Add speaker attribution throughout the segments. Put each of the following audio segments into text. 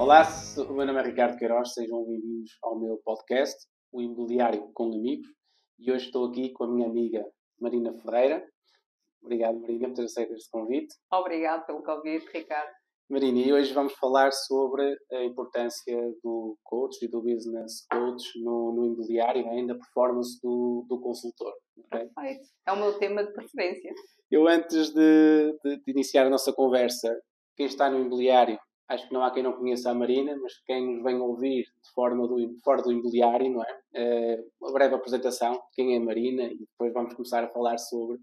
Speaker 1: Olá, o meu nome é Ricardo Queiroz, sejam bem-vindos ao meu podcast, O Imobiliário com Amigos, e hoje estou aqui com a minha amiga Marina Ferreira. Obrigado, Marina, por ter aceito este convite.
Speaker 2: Obrigado pelo convite, Ricardo.
Speaker 1: Marina, e hoje vamos falar sobre a importância do coach e do business coach no imobiliário, ainda da performance do consultor. Okay?
Speaker 2: Perfeito. É o meu tema de preferência.
Speaker 1: Eu, antes de iniciar a nossa conversa, quem está no imobiliário, acho que não há quem não conheça a Marina, mas quem nos vem ouvir fora do imobiliário, não é? Uma breve apresentação de quem é a Marina e depois vamos começar a falar sobre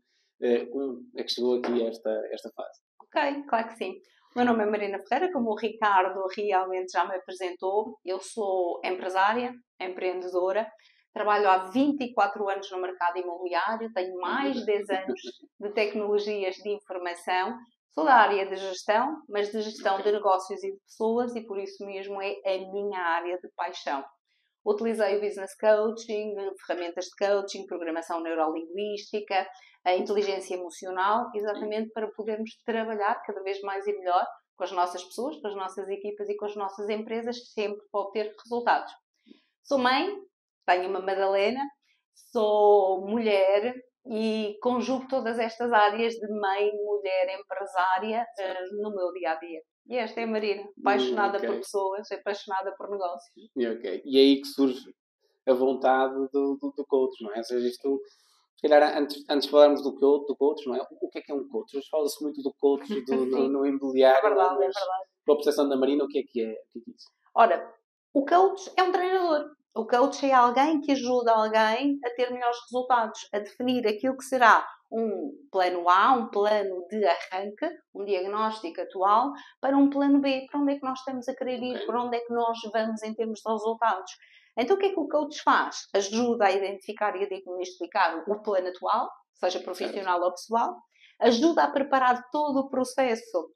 Speaker 1: como é que chegou aqui esta fase.
Speaker 2: Ok, claro que sim. O meu nome é Marina Ferreira, como o Ricardo realmente já me apresentou. Eu sou empresária, empreendedora, trabalho há 24 anos no mercado imobiliário, tenho mais de 10 anos de tecnologias de informação, sou da área de gestão, mas de gestão de negócios e de pessoas e por isso mesmo é a minha área de paixão. Utilizei o business coaching, ferramentas de coaching, programação neurolinguística, a inteligência emocional, exatamente para podermos trabalhar cada vez mais e melhor com as nossas pessoas, com as nossas equipas e com as nossas empresas, sempre para obter resultados. Sou mãe, tenho uma Madalena, sou mulher e conjugo todas estas áreas de mãe, mulher, empresária no meu dia-a-dia. E esta é a Marina, apaixonada por pessoas, apaixonada por negócios.
Speaker 1: Okay. E é aí que surge a vontade do coach, não é? Ou seja, isto, se calhar, antes de falarmos do coach, não é? O que é um coach? Hoje fala-se muito do coach no imobiliário,
Speaker 2: é verdade,
Speaker 1: mas
Speaker 2: é verdade.
Speaker 1: com a percepção da Marina, o que é que é? O que é isso?
Speaker 2: Ora, o coach é um treinador. O coach é alguém que ajuda alguém a ter melhores resultados, a definir aquilo que será um plano A, um plano de arranque, um diagnóstico atual, para um plano B, para onde é que nós estamos a querer ir, para onde é que nós vamos em termos de resultados. Então, o que é que o coach faz? Ajuda a identificar e a diagnosticar o plano atual, seja profissional ou pessoal, ajuda a preparar todo o processo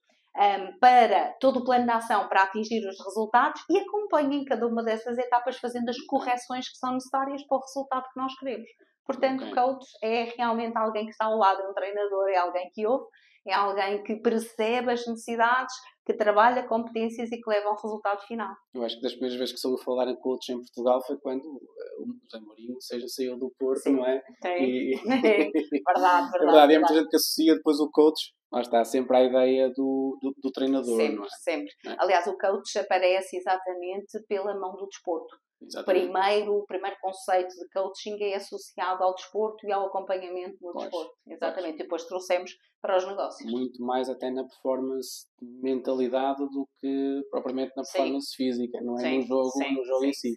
Speaker 2: para todo o plano de ação para atingir os resultados e acompanha em cada uma dessas etapas fazendo as correções que são necessárias para o resultado que nós queremos. Portanto, o coach é realmente alguém que está ao lado, é um treinador, é alguém que ouve, é alguém que percebe as necessidades, que trabalha competências e que leva ao resultado final.
Speaker 1: Eu acho que das primeiras vezes que soube falar em coach em Portugal foi quando o José Mourinho saiu do Porto, sim, não é?
Speaker 2: Sim.
Speaker 1: Verdade.
Speaker 2: Verdade.
Speaker 1: E há muita gente que associa depois o coach, lá está, sempre a ideia do treinador,
Speaker 2: sempre,
Speaker 1: não é?
Speaker 2: Sempre. É? Aliás, o coach aparece exatamente pela mão do desporto. O primeiro conceito de coaching é associado ao desporto e ao acompanhamento no desporto. Exatamente. E depois trouxemos para os negócios.
Speaker 1: Muito mais até na performance de mentalidade do que propriamente na performance física, não é? No jogo em si.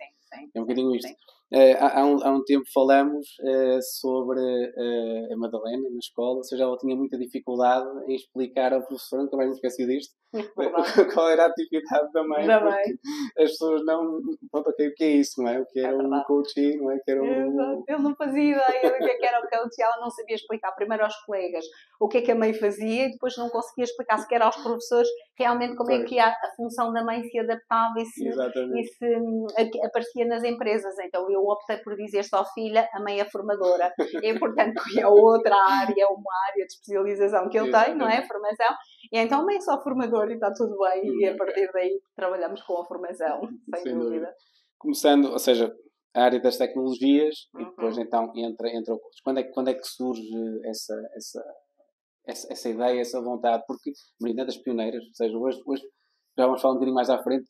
Speaker 1: É um bocadinho isto. Há um tempo falamos sobre a Madalena na escola, ou seja, ela tinha muita dificuldade em explicar ao professor, nunca mais me esqueci disto, qual era a atividade da mãe, porque as pessoas não... Pronto, ok, o que é isso, não é? O que era um coaching, não é? Que era
Speaker 2: Ele não fazia ideia do que era o coaching, ela não sabia explicar primeiro aos colegas o que é que a mãe fazia e depois não conseguia explicar sequer aos professores realmente como é que a função da mãe se adaptava e se aparecia nas empresas. Então eu optei por dizer só filha, a mãe é formadora. E portanto é outra área, uma área de especialização que eu tenho, não é? Formação. E então a mãe é só formadora e está tudo bem. E a partir daí trabalhamos com a formação, sem dúvida.
Speaker 1: Começando, ou seja, a área das tecnologias e depois então entra o coach. Quando é que surge essa ideia, essa vontade? Porque Marina é das pioneiras, ou seja, hoje já vamos falar um bocadinho mais à frente,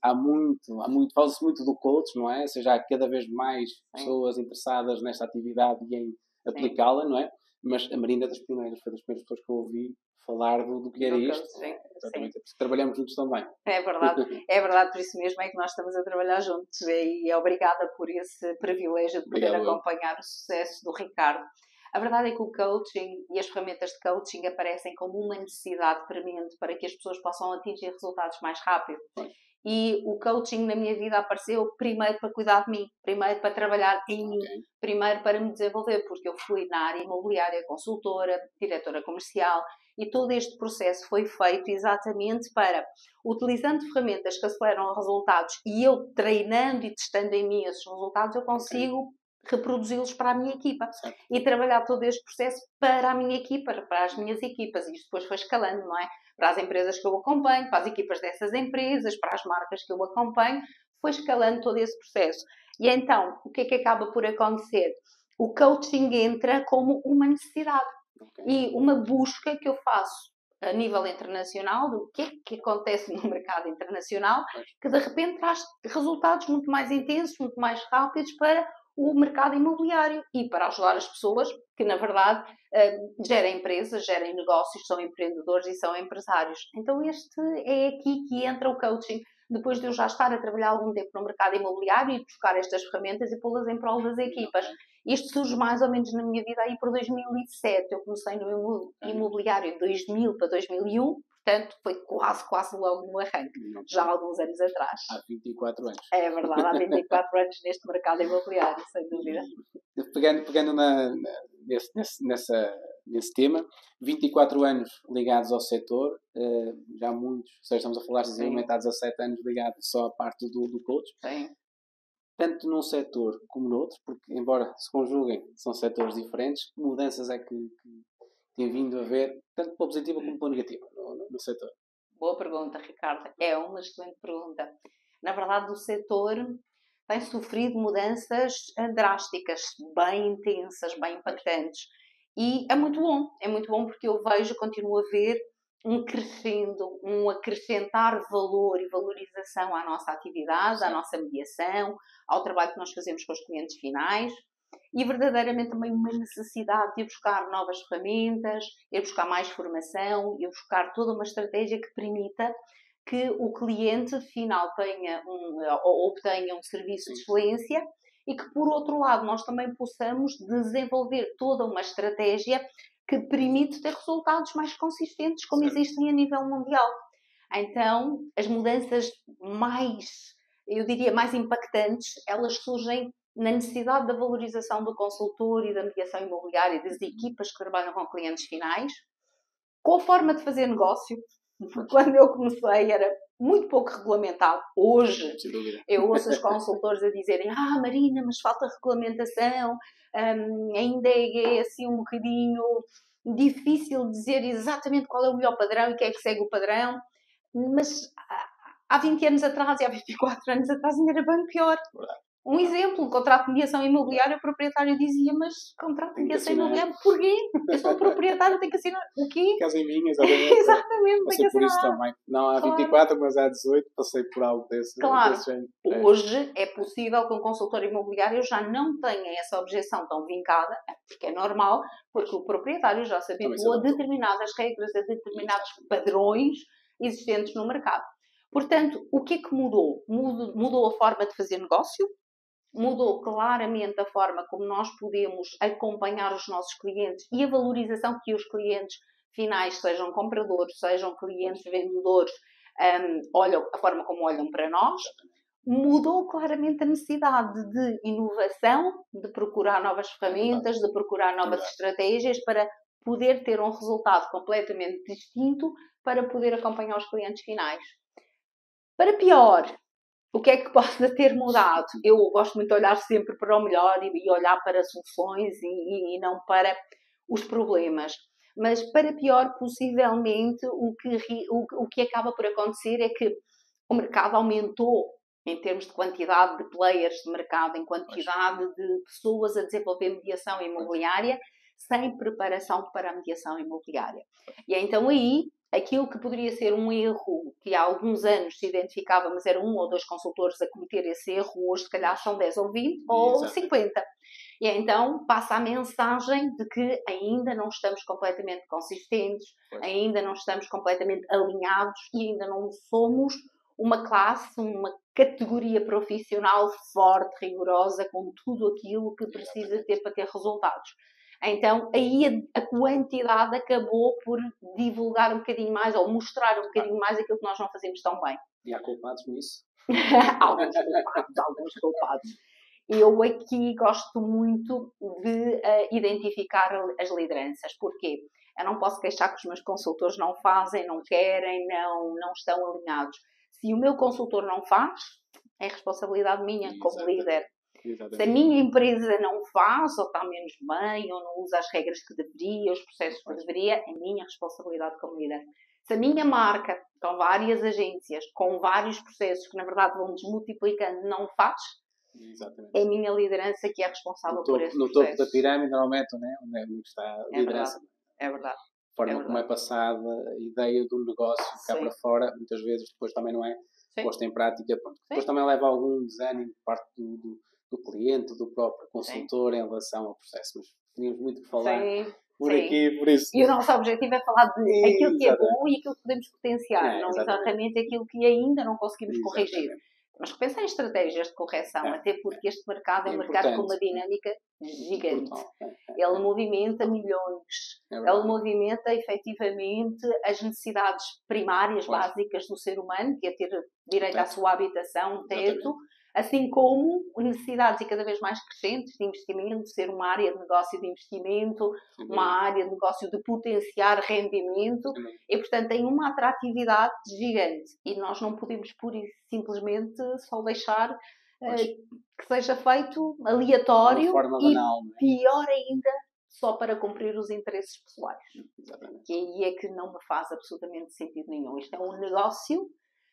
Speaker 1: fala-se muito do coach, não é? Ou seja, há cada vez mais pessoas interessadas nesta atividade e em aplicá-la, não é? Mas a Marina é das pioneiras, foi das primeiras pessoas que eu ouvi falar do que era isto. Exatamente, porque trabalhamos juntos também.
Speaker 2: É verdade, por isso mesmo é que nós estamos a trabalhar juntos e obrigada por esse privilégio de poder acompanhar o sucesso do Ricardo. A verdade é que o coaching e as ferramentas de coaching aparecem como uma necessidade premente para que as pessoas possam atingir resultados mais rápido. E o coaching na minha vida apareceu primeiro para cuidar de mim, primeiro para trabalhar em mim, primeiro para me desenvolver, porque eu fui na área imobiliária, consultora, diretora comercial, e todo este processo foi feito exatamente para, utilizando ferramentas que aceleram resultados e eu treinando e testando em mim esses resultados, eu consigo reproduzi-los para a minha equipa.
Speaker 1: Certo.
Speaker 2: E trabalhar todo este processo para a minha equipa, para as minhas equipas. E isto depois foi escalando, não é? Para as empresas que eu acompanho, para as equipas dessas empresas, para as marcas que eu acompanho, foi escalando todo esse processo. E então, o que é que acaba por acontecer? O coaching entra como uma necessidade e uma busca que eu faço a nível internacional do que é que acontece no mercado internacional, que de repente traz resultados muito mais intensos, muito mais rápidos para o mercado imobiliário e para ajudar as pessoas que, na verdade, gerem empresas, gerem negócios, são empreendedores e são empresários. Então, este é aqui que entra o coaching. Depois de eu já estar a trabalhar algum tempo no mercado imobiliário e buscar estas ferramentas e pô-las em prol das equipas. Isto surge mais ou menos na minha vida aí por 2007. Eu comecei no imobiliário de 2000 para 2001. Portanto, foi quase logo no arranque, já há alguns anos atrás.
Speaker 1: Há 24 anos.
Speaker 2: É verdade, há 24 anos neste mercado imobiliário, sem dúvida.
Speaker 1: Pegando nesse tema, 24 anos ligados ao setor, já muitos, ou seja, estamos a falar de há 17 anos ligados só à parte do coach.
Speaker 2: Sim.
Speaker 1: Tanto num setor como no outro, porque embora se conjuguem, são setores diferentes, que mudanças é que tem vindo a haver, tanto pela positiva como pela negativa, no setor?
Speaker 2: Boa pergunta, Ricardo. É uma excelente pergunta. Na verdade, o setor tem sofrido mudanças drásticas, bem intensas, bem impactantes. E é muito bom porque eu continuo a ver um crescendo, um acrescentar valor e valorização à nossa atividade, à nossa mediação, ao trabalho que nós fazemos com os clientes finais. E verdadeiramente também uma necessidade de ir buscar novas ferramentas, ir buscar mais formação, ir buscar toda uma estratégia que permita que o cliente final obtenha um serviço de excelência e que, por outro lado, nós também possamos desenvolver toda uma estratégia que permite ter resultados mais consistentes, como existem a nível mundial. Então, as mudanças mais impactantes, elas surgem na necessidade da valorização do consultor e da mediação imobiliária e das equipas que trabalham com clientes finais, com a forma de fazer negócio. Quando eu comecei era muito pouco regulamentado. Hoje eu ouço os consultores a dizerem: Marina, mas falta regulamentação, ainda é assim um bocadinho difícil dizer exatamente qual é o melhor padrão e quem é que segue o padrão. Mas há 20 anos atrás e há 24 anos atrás ainda era bem pior. Um exemplo, um contrato de mediação imobiliária, o proprietário dizia: mas contrato de mediação imobiliária, porquê? Eu sou o proprietário, tenho que assinar o quê?
Speaker 1: Casa em mim, exatamente.
Speaker 2: Exatamente,
Speaker 1: passei tenho que assinar. Por isso também. Não há 24, mas há 18, passei por algo desse.
Speaker 2: Claro, hoje é possível que um consultor imobiliário já não tenha essa objeção tão vincada, porque é normal, porque o proprietário já se habituou a determinadas regras, a determinados padrões existentes no mercado. Portanto, o que é que mudou? Mudou a forma de fazer negócio, mudou claramente a forma como nós podemos acompanhar os nossos clientes e a valorização que os clientes finais, sejam compradores, sejam clientes vendedores, olham, a forma como olham para nós. Mudou claramente a necessidade de inovação, de procurar novas ferramentas, de procurar novas estratégias para poder ter um resultado completamente distinto para poder acompanhar os clientes finais. Para pior, o que é que pode ter mudado? Eu gosto muito de olhar sempre para o melhor e olhar para soluções e não para os problemas. Mas para pior, possivelmente, o que acaba por acontecer é que o mercado aumentou em termos de quantidade de players de mercado, em quantidade de pessoas a desenvolver mediação imobiliária sem preparação para a mediação imobiliária. E então aí, aquilo que poderia ser um erro que há alguns anos se identificava, mas eram 1 ou 2 consultores a cometer esse erro, hoje se calhar são 10 ou 20 ou 50. E então passa a mensagem de que ainda não estamos completamente consistentes, ainda não estamos completamente alinhados e ainda não somos uma classe, uma categoria profissional forte, rigorosa, com tudo aquilo que precisa ter para ter resultados. Então, aí a quantidade acabou por divulgar um bocadinho mais, ou mostrar um bocadinho mais aquilo que nós não fazemos tão bem.
Speaker 1: E há culpados nisso?
Speaker 2: Alguns culpados. Eu aqui gosto muito de identificar as lideranças. Porquê? Eu não posso queixar que os meus consultores não fazem, não querem, não estão alinhados. Se o meu consultor não faz, é responsabilidade minha como líder. Se a minha empresa não faz, ou está menos bem, ou não usa as regras que deveria, os processos que deveria, é minha responsabilidade como líder. Se a minha marca, com várias agências, com vários processos que na verdade vão desmultiplicando, não faz, é a minha liderança que é responsável por esse processo.
Speaker 1: No topo da pirâmide, normalmente, né, onde está a liderança.
Speaker 2: É verdade.
Speaker 1: A forma como é passada a ideia do negócio cá para fora, muitas vezes depois também não é posta em prática. Depois também leva algum desânimo por parte do cliente, do próprio consultor em relação ao processo. Mas tínhamos muito que falar por aqui, por isso.
Speaker 2: E o nosso objetivo é falar de aquilo que é bom e aquilo que podemos potenciar, não exatamente aquilo que ainda não conseguimos corrigir. Mas repensar em estratégias de correção, até porque este mercado é um mercado com uma dinâmica gigante. Ele movimenta milhões. Ele movimenta, efetivamente, as necessidades primárias, básicas do ser humano, que é ter direito à sua habitação, um teto, assim como necessidades e cada vez mais crescentes de investimento, ser uma área de negócio de investimento, uma área de negócio de potenciar rendimento, e, portanto, tem uma atratividade gigante. E nós não podemos, pura e simplesmente, só deixar que seja feito aleatório e, pior ainda, só para cumprir os interesses pessoais. Que aí é que não me faz absolutamente sentido nenhum. Isto é um negócio,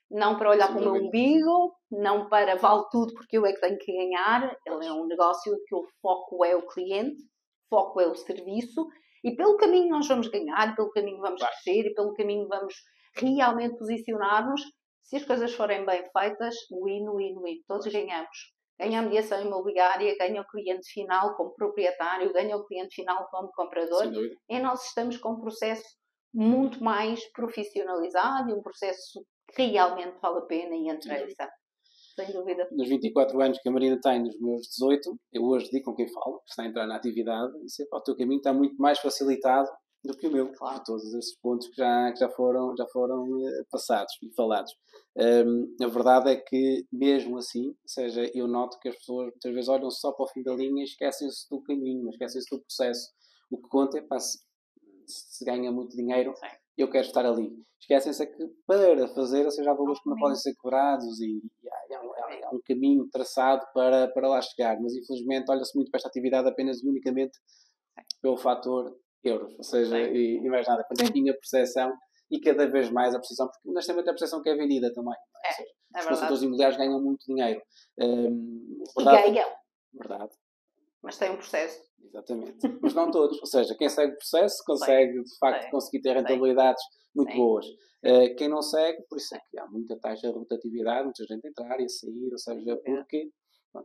Speaker 2: não para olhar para o meu umbigo, não para vale tudo porque eu é que tenho que ganhar. Ele é um negócio que o foco é o cliente, o foco é o serviço, e pelo caminho nós vamos ganhar, pelo caminho vamos crescer, e pelo caminho vamos realmente posicionar-nos. Se as coisas forem bem feitas, win, todos ganhamos. Ganha a mediação imobiliária, ganha o cliente final como proprietário, ganha o cliente final como comprador. E nós estamos com um processo muito mais profissionalizado e um processo que realmente vale a pena e interessa. Sem dúvida.
Speaker 1: Nos 24 anos que a Marina tem, nos meus 18, eu hoje digo com quem falo, que está a entrar na atividade, e sempre o teu caminho está muito mais facilitado do que o meu, por todos esses pontos que já foram passados e falados. A verdade é que, mesmo assim, ou seja, eu noto que as pessoas muitas vezes olham só para o fim da linha e esquecem-se do caminho, esquecem-se do processo. O que conta é, se ganha muito dinheiro, eu quero estar ali. Esquecem-se que para fazer, ou seja, há valores que não podem ser quebrados e há um caminho traçado para lá chegar. Mas, infelizmente, olha-se muito para esta atividade apenas e unicamente pelo fator euros. Ou seja, e mais nada. Quando a minha percepção e cada vez mais a percepção, porque honestamente a percepção que é vendida também. Os consultores imobiliários ganham muito dinheiro.
Speaker 2: E ganham.
Speaker 1: Verdade.
Speaker 2: Mas tem um processo.
Speaker 1: Exatamente. Mas não todos. Ou seja, quem segue o processo consegue, de facto, conseguir ter rentabilidades muito boas. Quem não segue, por isso é que há muita taxa de rotatividade, muita gente a entrar e a sair, ou seja, porque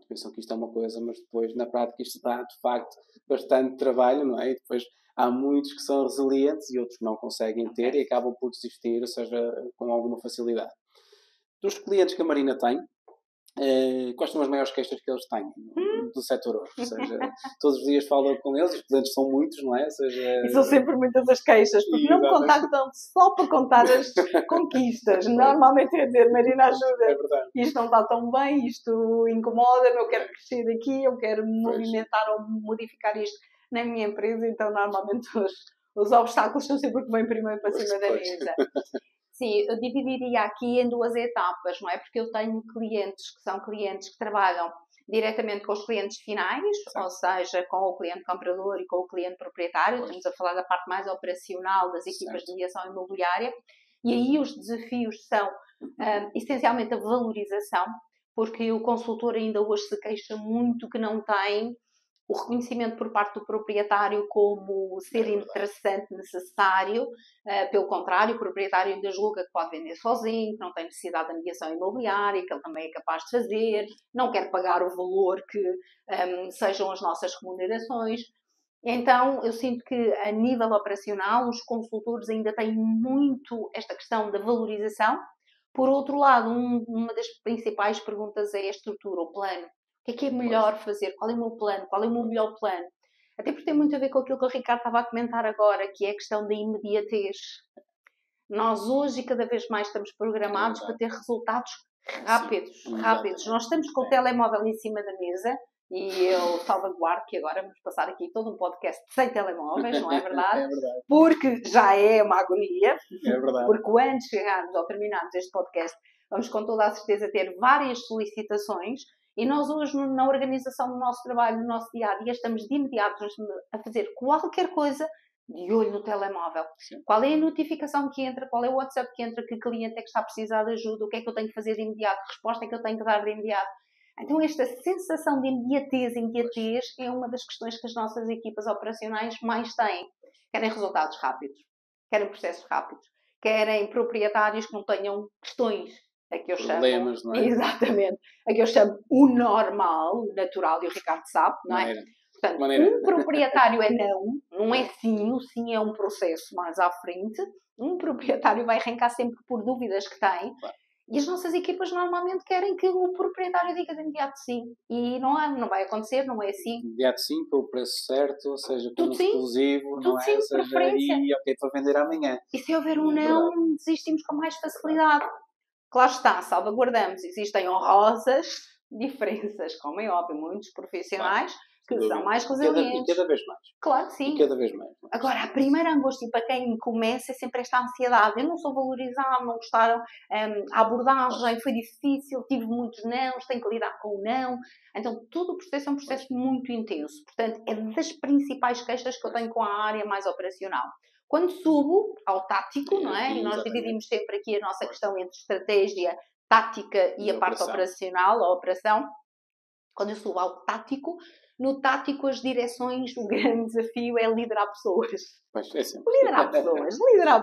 Speaker 1: pensam que isto é uma coisa, mas depois, na prática, isto dá, de facto, bastante trabalho, não é? E depois há muitos que são resilientes e outros que não conseguem ter e acabam por desistir, ou seja, com alguma facilidade. Dos clientes que a Marina tem, quais são as maiores queixas que eles têm do setor hoje? Ou seja, todos os dias falam com eles, os clientes são muitos, não é? Ou seja,
Speaker 2: e são sempre muitas as queixas, porque não me contactam só para contar as conquistas. Normalmente é dizer, Marina, ajuda, isto não está tão bem, isto incomoda-me, eu quero crescer aqui, eu quero movimentar ou modificar isto na minha empresa, então normalmente os obstáculos são sempre o que vem primeiro para cima da mesa. Sim, eu dividiria aqui em duas etapas, não é? Porque eu tenho clientes que são clientes que trabalham diretamente com os clientes finais, ou seja, com o cliente comprador e com o cliente proprietário. Estamos a falar da parte mais operacional das equipas de mediação imobiliária. E aí os desafios são, essencialmente, a valorização, porque o consultor ainda hoje se queixa muito que não tem o reconhecimento por parte do proprietário como ser interessante, necessário. Pelo contrário, o proprietário ainda julga que pode vender sozinho, que não tem necessidade de mediação imobiliária, que ele também é capaz de fazer, não quer pagar o valor que sejam as nossas remunerações. Então, eu sinto que, a nível operacional, os consultores ainda têm muito esta questão da valorização. Por outro lado, uma das principais perguntas é a estrutura, o plano. O que é melhor fazer? Qual é o meu plano? Qual é o meu melhor plano? Até porque tem muito a ver com aquilo que o Ricardo estava a comentar agora, que é a questão da imediatez. Nós hoje, cada vez mais, estamos programados para ter resultados rápidos. Nós estamos com o telemóvel em cima da mesa e eu salvaguardo que agora vamos passar aqui todo um podcast sem telemóveis, não é verdade?
Speaker 1: É verdade.
Speaker 2: Porque já é uma agonia.
Speaker 1: É verdade.
Speaker 2: Porque antes de chegarmos ou terminarmos este podcast, vamos com toda a certeza ter várias solicitações. E nós hoje, na organização do nosso trabalho, no nosso dia-a-dia, estamos de imediato a fazer qualquer coisa de olho no telemóvel.
Speaker 1: Sim.
Speaker 2: Qual é a notificação que entra, qual é o WhatsApp que entra, que cliente é que está a precisar de ajuda, o que é que eu tenho que fazer de imediato, que resposta é que eu tenho que dar de imediato. Então esta sensação de imediatez é uma das questões que as nossas equipas operacionais mais têm. Querem resultados rápidos, querem processos rápidos, querem proprietários que não tenham questões. A que eu
Speaker 1: problemas,
Speaker 2: chamo,
Speaker 1: não é?
Speaker 2: Exatamente. A que eu chamo o normal, o natural, e o Ricardo sabe, não é? Portanto, um proprietário é não é sim, o sim é um processo mais à frente. Um proprietário vai arrancar sempre por dúvidas que tem. E as nossas equipas normalmente querem que o proprietário diga de imediato sim. E não vai acontecer, não é assim.
Speaker 1: De imediato sim, pelo preço certo, ou seja, com um exclusivo, não é?
Speaker 2: Sim,
Speaker 1: seja,
Speaker 2: preferência.
Speaker 1: E ok, para vender amanhã.
Speaker 2: E se houver um não, desistimos com mais facilidade. Claro está, salvaguardamos. Existem honrosas diferenças, como é óbvio, muitos profissionais que são mais resilientes.
Speaker 1: E cada vez mais.
Speaker 2: Claro que sim.
Speaker 1: E cada vez mais.
Speaker 2: Agora, a primeira angústia para quem começa é sempre esta ansiedade. Eu não sou valorizado, não gostaram, a abordagem foi difícil, tive muitos nãos, tenho que lidar com o não. Então, todo o processo é um processo muito intenso. Portanto, é das principais queixas que eu tenho com a área mais operacional. Quando subo ao tático, não é? E nós dividimos sempre aqui a nossa questão entre estratégia, tática e a parte operacional, a operação. Quando eu subo ao tático, no tático as direções, o grande desafio é liderar pessoas.
Speaker 1: Pois, é sempre.
Speaker 2: Liderar pessoas.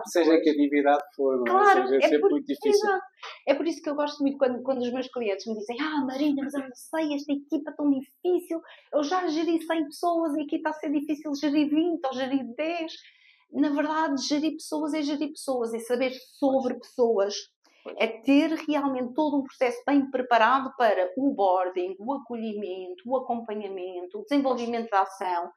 Speaker 1: Seja que a atividade for,
Speaker 2: claro,
Speaker 1: seja, é sempre muito difícil.
Speaker 2: Exato. É por isso que eu gosto muito quando os meus clientes me dizem Marina, mas eu não sei, esta equipa é tão difícil, eu já geri 100 pessoas e aqui está a ser difícil gerir 20 ou gerir 10. Na verdade, gerir pessoas, é saber sobre pessoas. É ter realmente todo um processo bem preparado para o boarding, o acolhimento, o acompanhamento, o desenvolvimento da ação,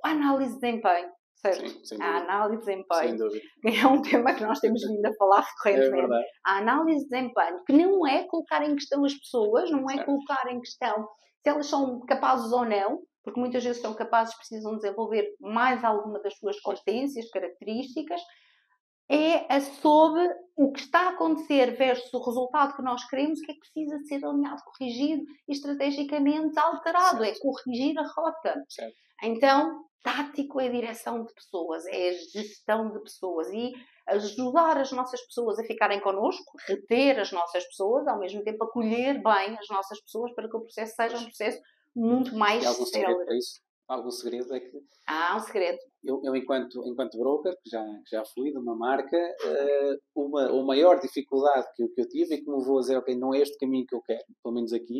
Speaker 2: a análise de desempenho, certo?
Speaker 1: Sim,
Speaker 2: a análise de desempenho,
Speaker 1: sem dúvida.
Speaker 2: É um tema que nós temos vindo a falar recorrentemente.
Speaker 1: É verdade.
Speaker 2: A análise de desempenho, que não é colocar em questão as pessoas, não é colocar em questão se elas são capazes ou não, porque muitas vezes são capazes, precisam desenvolver mais alguma das suas competências, características, é sobre o que está a acontecer versus o resultado que nós queremos, que é que precisa de ser alinhado, corrigido e estrategicamente alterado. É corrigir a rota.
Speaker 1: Certo.
Speaker 2: Então, tático é a direção de pessoas, é a gestão de pessoas e ajudar as nossas pessoas a ficarem connosco, reter as nossas pessoas, ao mesmo tempo acolher bem as nossas pessoas para que o processo seja um processo muito mais
Speaker 1: célere. Segredo para isso? Algum segredo é que...
Speaker 2: um segredo.
Speaker 1: Eu enquanto broker, que já fui de uma marca, a maior dificuldade que eu tive e que me vou dizer, ok, não é este caminho que eu quero, pelo menos aqui,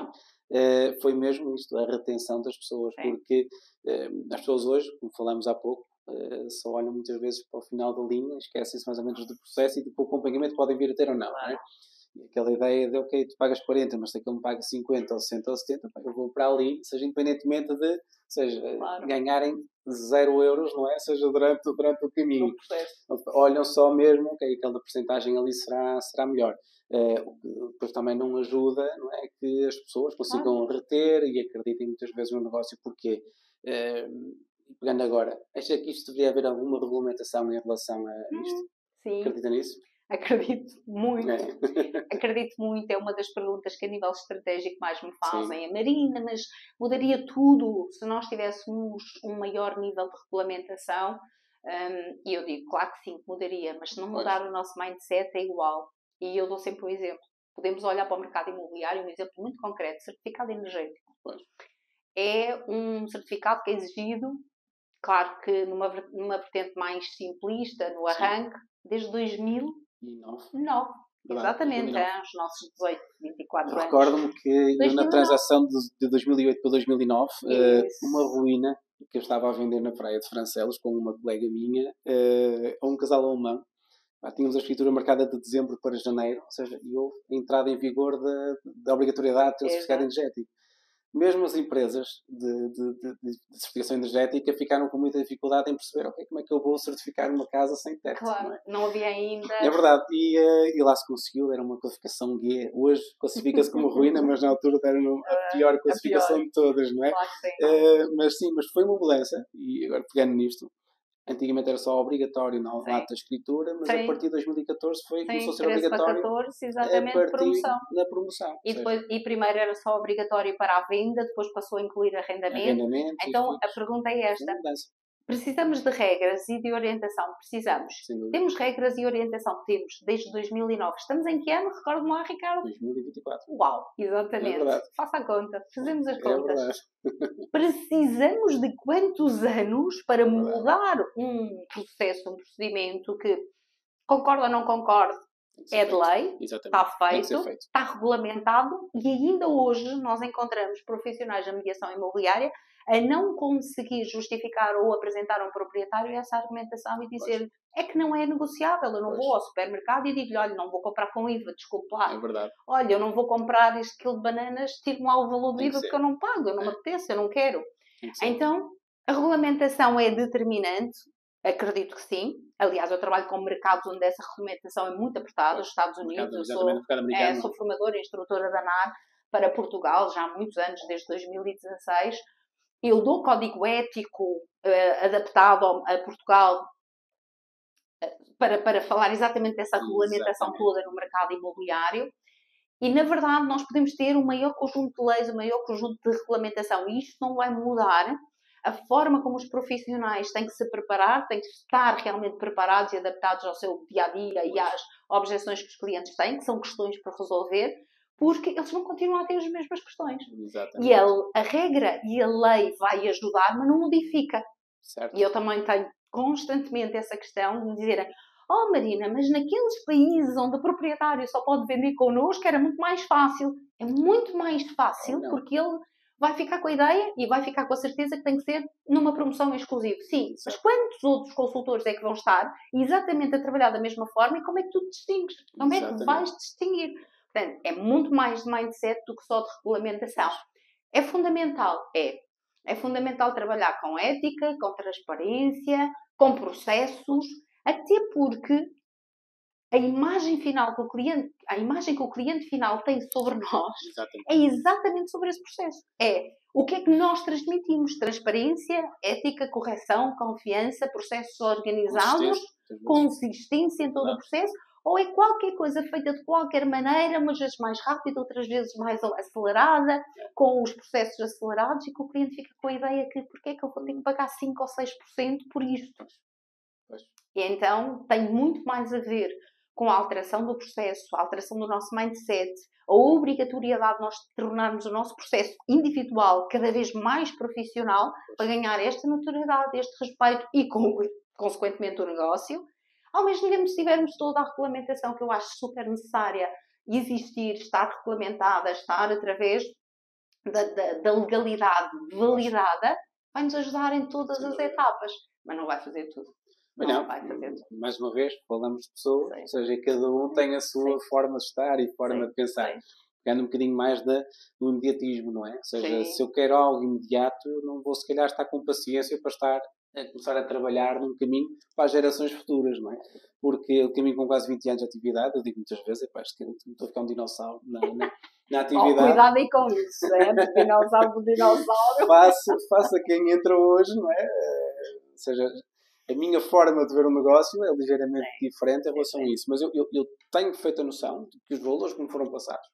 Speaker 1: foi mesmo isto, a retenção das pessoas, porque as pessoas hoje, como falamos há pouco, só olham muitas vezes para o final da linha, esquecem-se mais ou menos do processo e do acompanhamento que podem vir a ter ou não, não é? Aquela ideia de, ok, tu pagas 40, mas se aquele me paga 50 ou 60 ou 70, eu vou para ali, seja independentemente de, ganharem 0 euros, não é? Seja durante o caminho. Olham só mesmo, ok, aquela porcentagem ali será melhor. Depois também não ajuda, não é? Que as pessoas consigam reter e acreditem muitas vezes no negócio, porque, pegando agora, acha que isto deveria haver alguma regulamentação em relação a isto?
Speaker 2: Sim.
Speaker 1: Acredita nisso?
Speaker 2: Acredito muito. Acredito muito. É uma das perguntas que a nível estratégico mais me fazem. Marina, mas mudaria tudo se nós tivéssemos um maior nível de regulamentação? E eu digo, claro que sim, mudaria. Mas se não mudar o nosso mindset é igual. E eu dou sempre um exemplo. Podemos olhar para o mercado imobiliário, um exemplo muito concreto. Certificado energético. É um certificado que é exigido, claro que numa vertente mais simplista, no arranque, desde 2009. Exatamente, os nossos 18, 24 anos.
Speaker 1: Recordo-me que eu, na transação de 2008 para 2009, uma ruína que eu estava a vender na praia de Francelos com uma colega minha, a um casal alemão. Tínhamos a escritura marcada de dezembro para janeiro, ou seja, e houve a entrada em vigor da obrigatoriedade de ter o certificado energético. Mesmo as empresas de certificação energética ficaram com muita dificuldade em perceber, ok, como é que eu vou certificar uma casa sem teto?
Speaker 2: Claro, não havia ainda...
Speaker 1: É verdade, e lá se conseguiu, era uma classificação G. Hoje classifica-se como ruína, mas na altura deram a pior classificação de todas, não é?
Speaker 2: Claro que sim.
Speaker 1: Mas foi uma mudança, e agora pegando nisto, Antigamente era só obrigatório na ata de escritura, mas a partir de 2014 começou a ser obrigatório
Speaker 2: 14, exatamente,
Speaker 1: na promoção.
Speaker 2: E primeiro era só obrigatório para a venda, depois passou a incluir arrendamento. Então a pergunta é esta. Precisamos de regras e de orientação? Precisamos. Temos regras e orientação? Temos, desde 2009. Estamos em que ano? Recordo-me lá, Ricardo?
Speaker 1: 2024.
Speaker 2: Uau, exatamente. Faça a conta. Fazemos as contas. Precisamos de quantos anos para mudar um processo, um procedimento que, concordo ou não concordo, é de lei, está feito, está regulamentado, e ainda hoje nós encontramos profissionais da mediação imobiliária a não conseguir justificar ou apresentar a um proprietário essa argumentação e dizer é que não é negociável, eu não vou ao supermercado e digo-lhe, olha, não vou comprar com IVA, desculpe lá.
Speaker 1: É verdade.
Speaker 2: Olha, eu não vou comprar este quilo de bananas, tiro-me lá o valor do IVA porque eu não pago, eu não me apetece, eu não quero. Então, a regulamentação é determinante, acredito que sim. Aliás, eu trabalho com mercados onde essa regulamentação é muito apertada, os Estados Unidos, eu sou formadora e instrutora da ANAR para Portugal, já há muitos anos, desde 2016. Eu dou código ético adaptado a Portugal para falar exatamente dessa regulamentação toda no mercado imobiliário. E, na verdade, nós podemos ter um maior conjunto de leis, um maior conjunto de regulamentação. E isto não vai mudar a forma como os profissionais têm que se preparar, têm que estar realmente preparados e adaptados ao seu dia-a-dia e às objeções que os clientes têm, que são questões para resolver, porque eles vão continuar a ter as mesmas questões.
Speaker 1: Exatamente.
Speaker 2: E a regra e a lei vai ajudar, mas não modifica.
Speaker 1: Certo.
Speaker 2: E eu também tenho constantemente essa questão de me dizer: oh Marina, mas naqueles países onde o proprietário só pode vender connosco era muito mais fácil. É muito mais fácil porque ele vai ficar com a ideia e vai ficar com a certeza que tem que ser numa promoção exclusiva. Sim, mas quantos outros consultores é que vão estar exatamente a trabalhar da mesma forma e como é que tu te distingues? Como é que vais distinguir? Portanto, é muito mais de mindset do que só de regulamentação. É fundamental, É fundamental trabalhar com ética, com transparência, com processos, até porque a imagem final que o cliente final tem sobre nós é exatamente sobre esse processo. É o que é que nós transmitimos? Transparência, ética, correção, confiança, processos organizados, consistência em todo o processo, ou é qualquer coisa feita de qualquer maneira, umas vezes mais rápida, outras vezes mais acelerada, com os processos acelerados, e que o cliente fica com a ideia que porque é que eu vou ter que pagar 5 ou 6% por isto? E então tem muito mais a ver com a alteração do processo, a alteração do nosso mindset, a obrigatoriedade de nós tornarmos o nosso processo individual cada vez mais profissional para ganhar esta notoriedade, este respeito e, consequentemente, o negócio. Ao mesmo tempo, se tivermos toda a regulamentação que eu acho super necessária existir, estar regulamentada, estar através da legalidade validada, vai-nos ajudar em todas as etapas, mas não vai fazer tudo.
Speaker 1: Não, mais uma vez, falamos de pessoas, ou seja, cada um tem a sua forma de estar e forma de pensar. Pegando um bocadinho mais do imediatismo, não é? Ou seja, se eu quero algo imediato, eu não vou se calhar estar com paciência para estar a começar a trabalhar num caminho para as gerações futuras, não é? Porque eu caminho com quase 20 anos de atividade, eu digo muitas vezes, estou a ficar um dinossauro na atividade.
Speaker 2: Cuidado aí com isso, é? Dinossauro.
Speaker 1: Faça quem entra hoje, não é? Ou seja, a minha forma de ver o negócio é ligeiramente diferente em relação a isso. Mas eu tenho feita noção de que os valores que me foram passados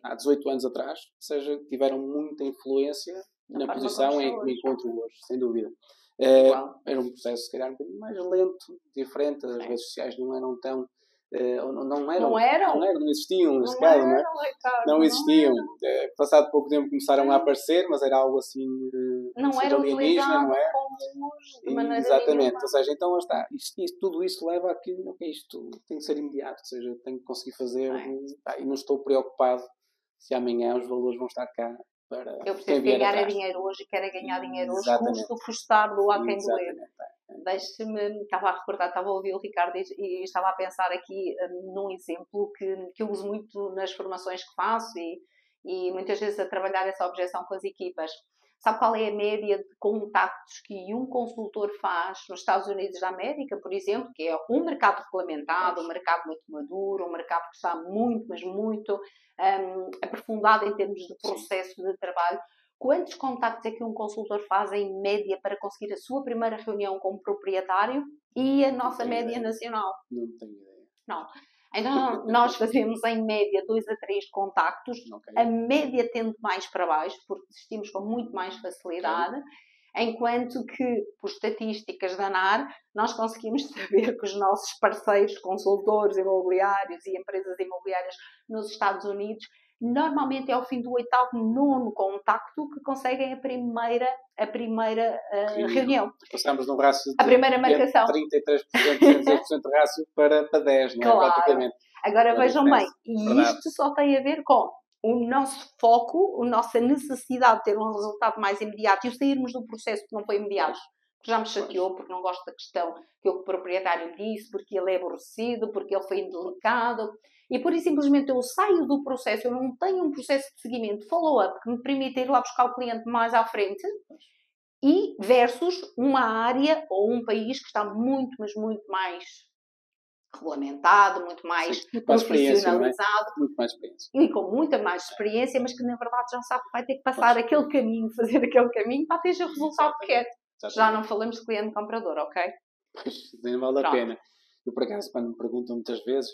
Speaker 1: há 18 anos atrás, ou seja, tiveram muita influência na posição em que me encontro hoje, sem dúvida. Era um processo, se calhar, um bocadinho mais lento, diferente. As redes sociais não eram tão... não existiam, neste caso, não é? Não existiam. Passado pouco tempo começaram a aparecer, mas era algo assim
Speaker 2: não era alienígena, não é? De maneira
Speaker 1: exatamente,
Speaker 2: nenhuma.
Speaker 1: Ou seja, então lá está. Tudo isto leva a que isto tem que ser imediato, ou seja, tenho que conseguir fazer e não estou preocupado se amanhã os valores vão estar cá para
Speaker 2: eu preciso ganhar dinheiro hoje e quero ganhar dinheiro hoje, custo custar do a quem doer. Deixe-me, estava a recordar, estava a ouvir o Ricardo e estava a pensar aqui num exemplo que eu uso muito nas formações que faço e muitas vezes a trabalhar essa objeção com as equipas. Sabe qual é a média de contactos que um consultor faz nos Estados Unidos da América, por exemplo, que é um mercado regulamentado, um mercado muito maduro, um mercado que está muito, mas muito aprofundado em termos de processo de trabalho? quantos contactos é que um consultor faz em média para conseguir a sua primeira reunião com o proprietário e a nossa média nacional?
Speaker 1: Não tenho ideia.
Speaker 2: Não. Então, nós fazemos em média 2 a 3 contactos, a média tende mais para baixo, porque desistimos com muito mais facilidade, enquanto que, por estatísticas da ANAR, nós conseguimos saber que os nossos parceiros, consultores imobiliários e empresas imobiliárias nos Estados Unidos, normalmente é ao fim do 8º, 9º contacto que conseguem a primeira reunião.
Speaker 1: Passamos num rácio de
Speaker 2: a primeira marcação.
Speaker 1: 33%, 16% de rácio para 10%, não é?
Speaker 2: Claro.
Speaker 1: Praticamente.
Speaker 2: Agora vejam bem, e isto só tem a ver com o nosso foco, a nossa necessidade de ter um resultado mais imediato e o sairmos do processo que não foi imediato. Porque já me chateou, porque não gosto da questão que o proprietário disse, porque ele é aborrecido, porque ele foi indelicado. E por isso simplesmente eu saio do processo, eu não tenho um processo de seguimento, follow-up, que me permite ir lá buscar o cliente mais à frente, e versus uma área ou um país que está muito, mas muito mais regulamentado, muito mais profissionalizado,
Speaker 1: muito mais experiência.
Speaker 2: E com muita mais experiência, mas que na verdade já sabe que vai ter que passar aquele caminho, fazer aquele caminho para ter o resultado que quer. Já não falamos de cliente comprador, ok?
Speaker 1: Pois, nem vale a pena. Eu, por acaso, quando me perguntam muitas vezes,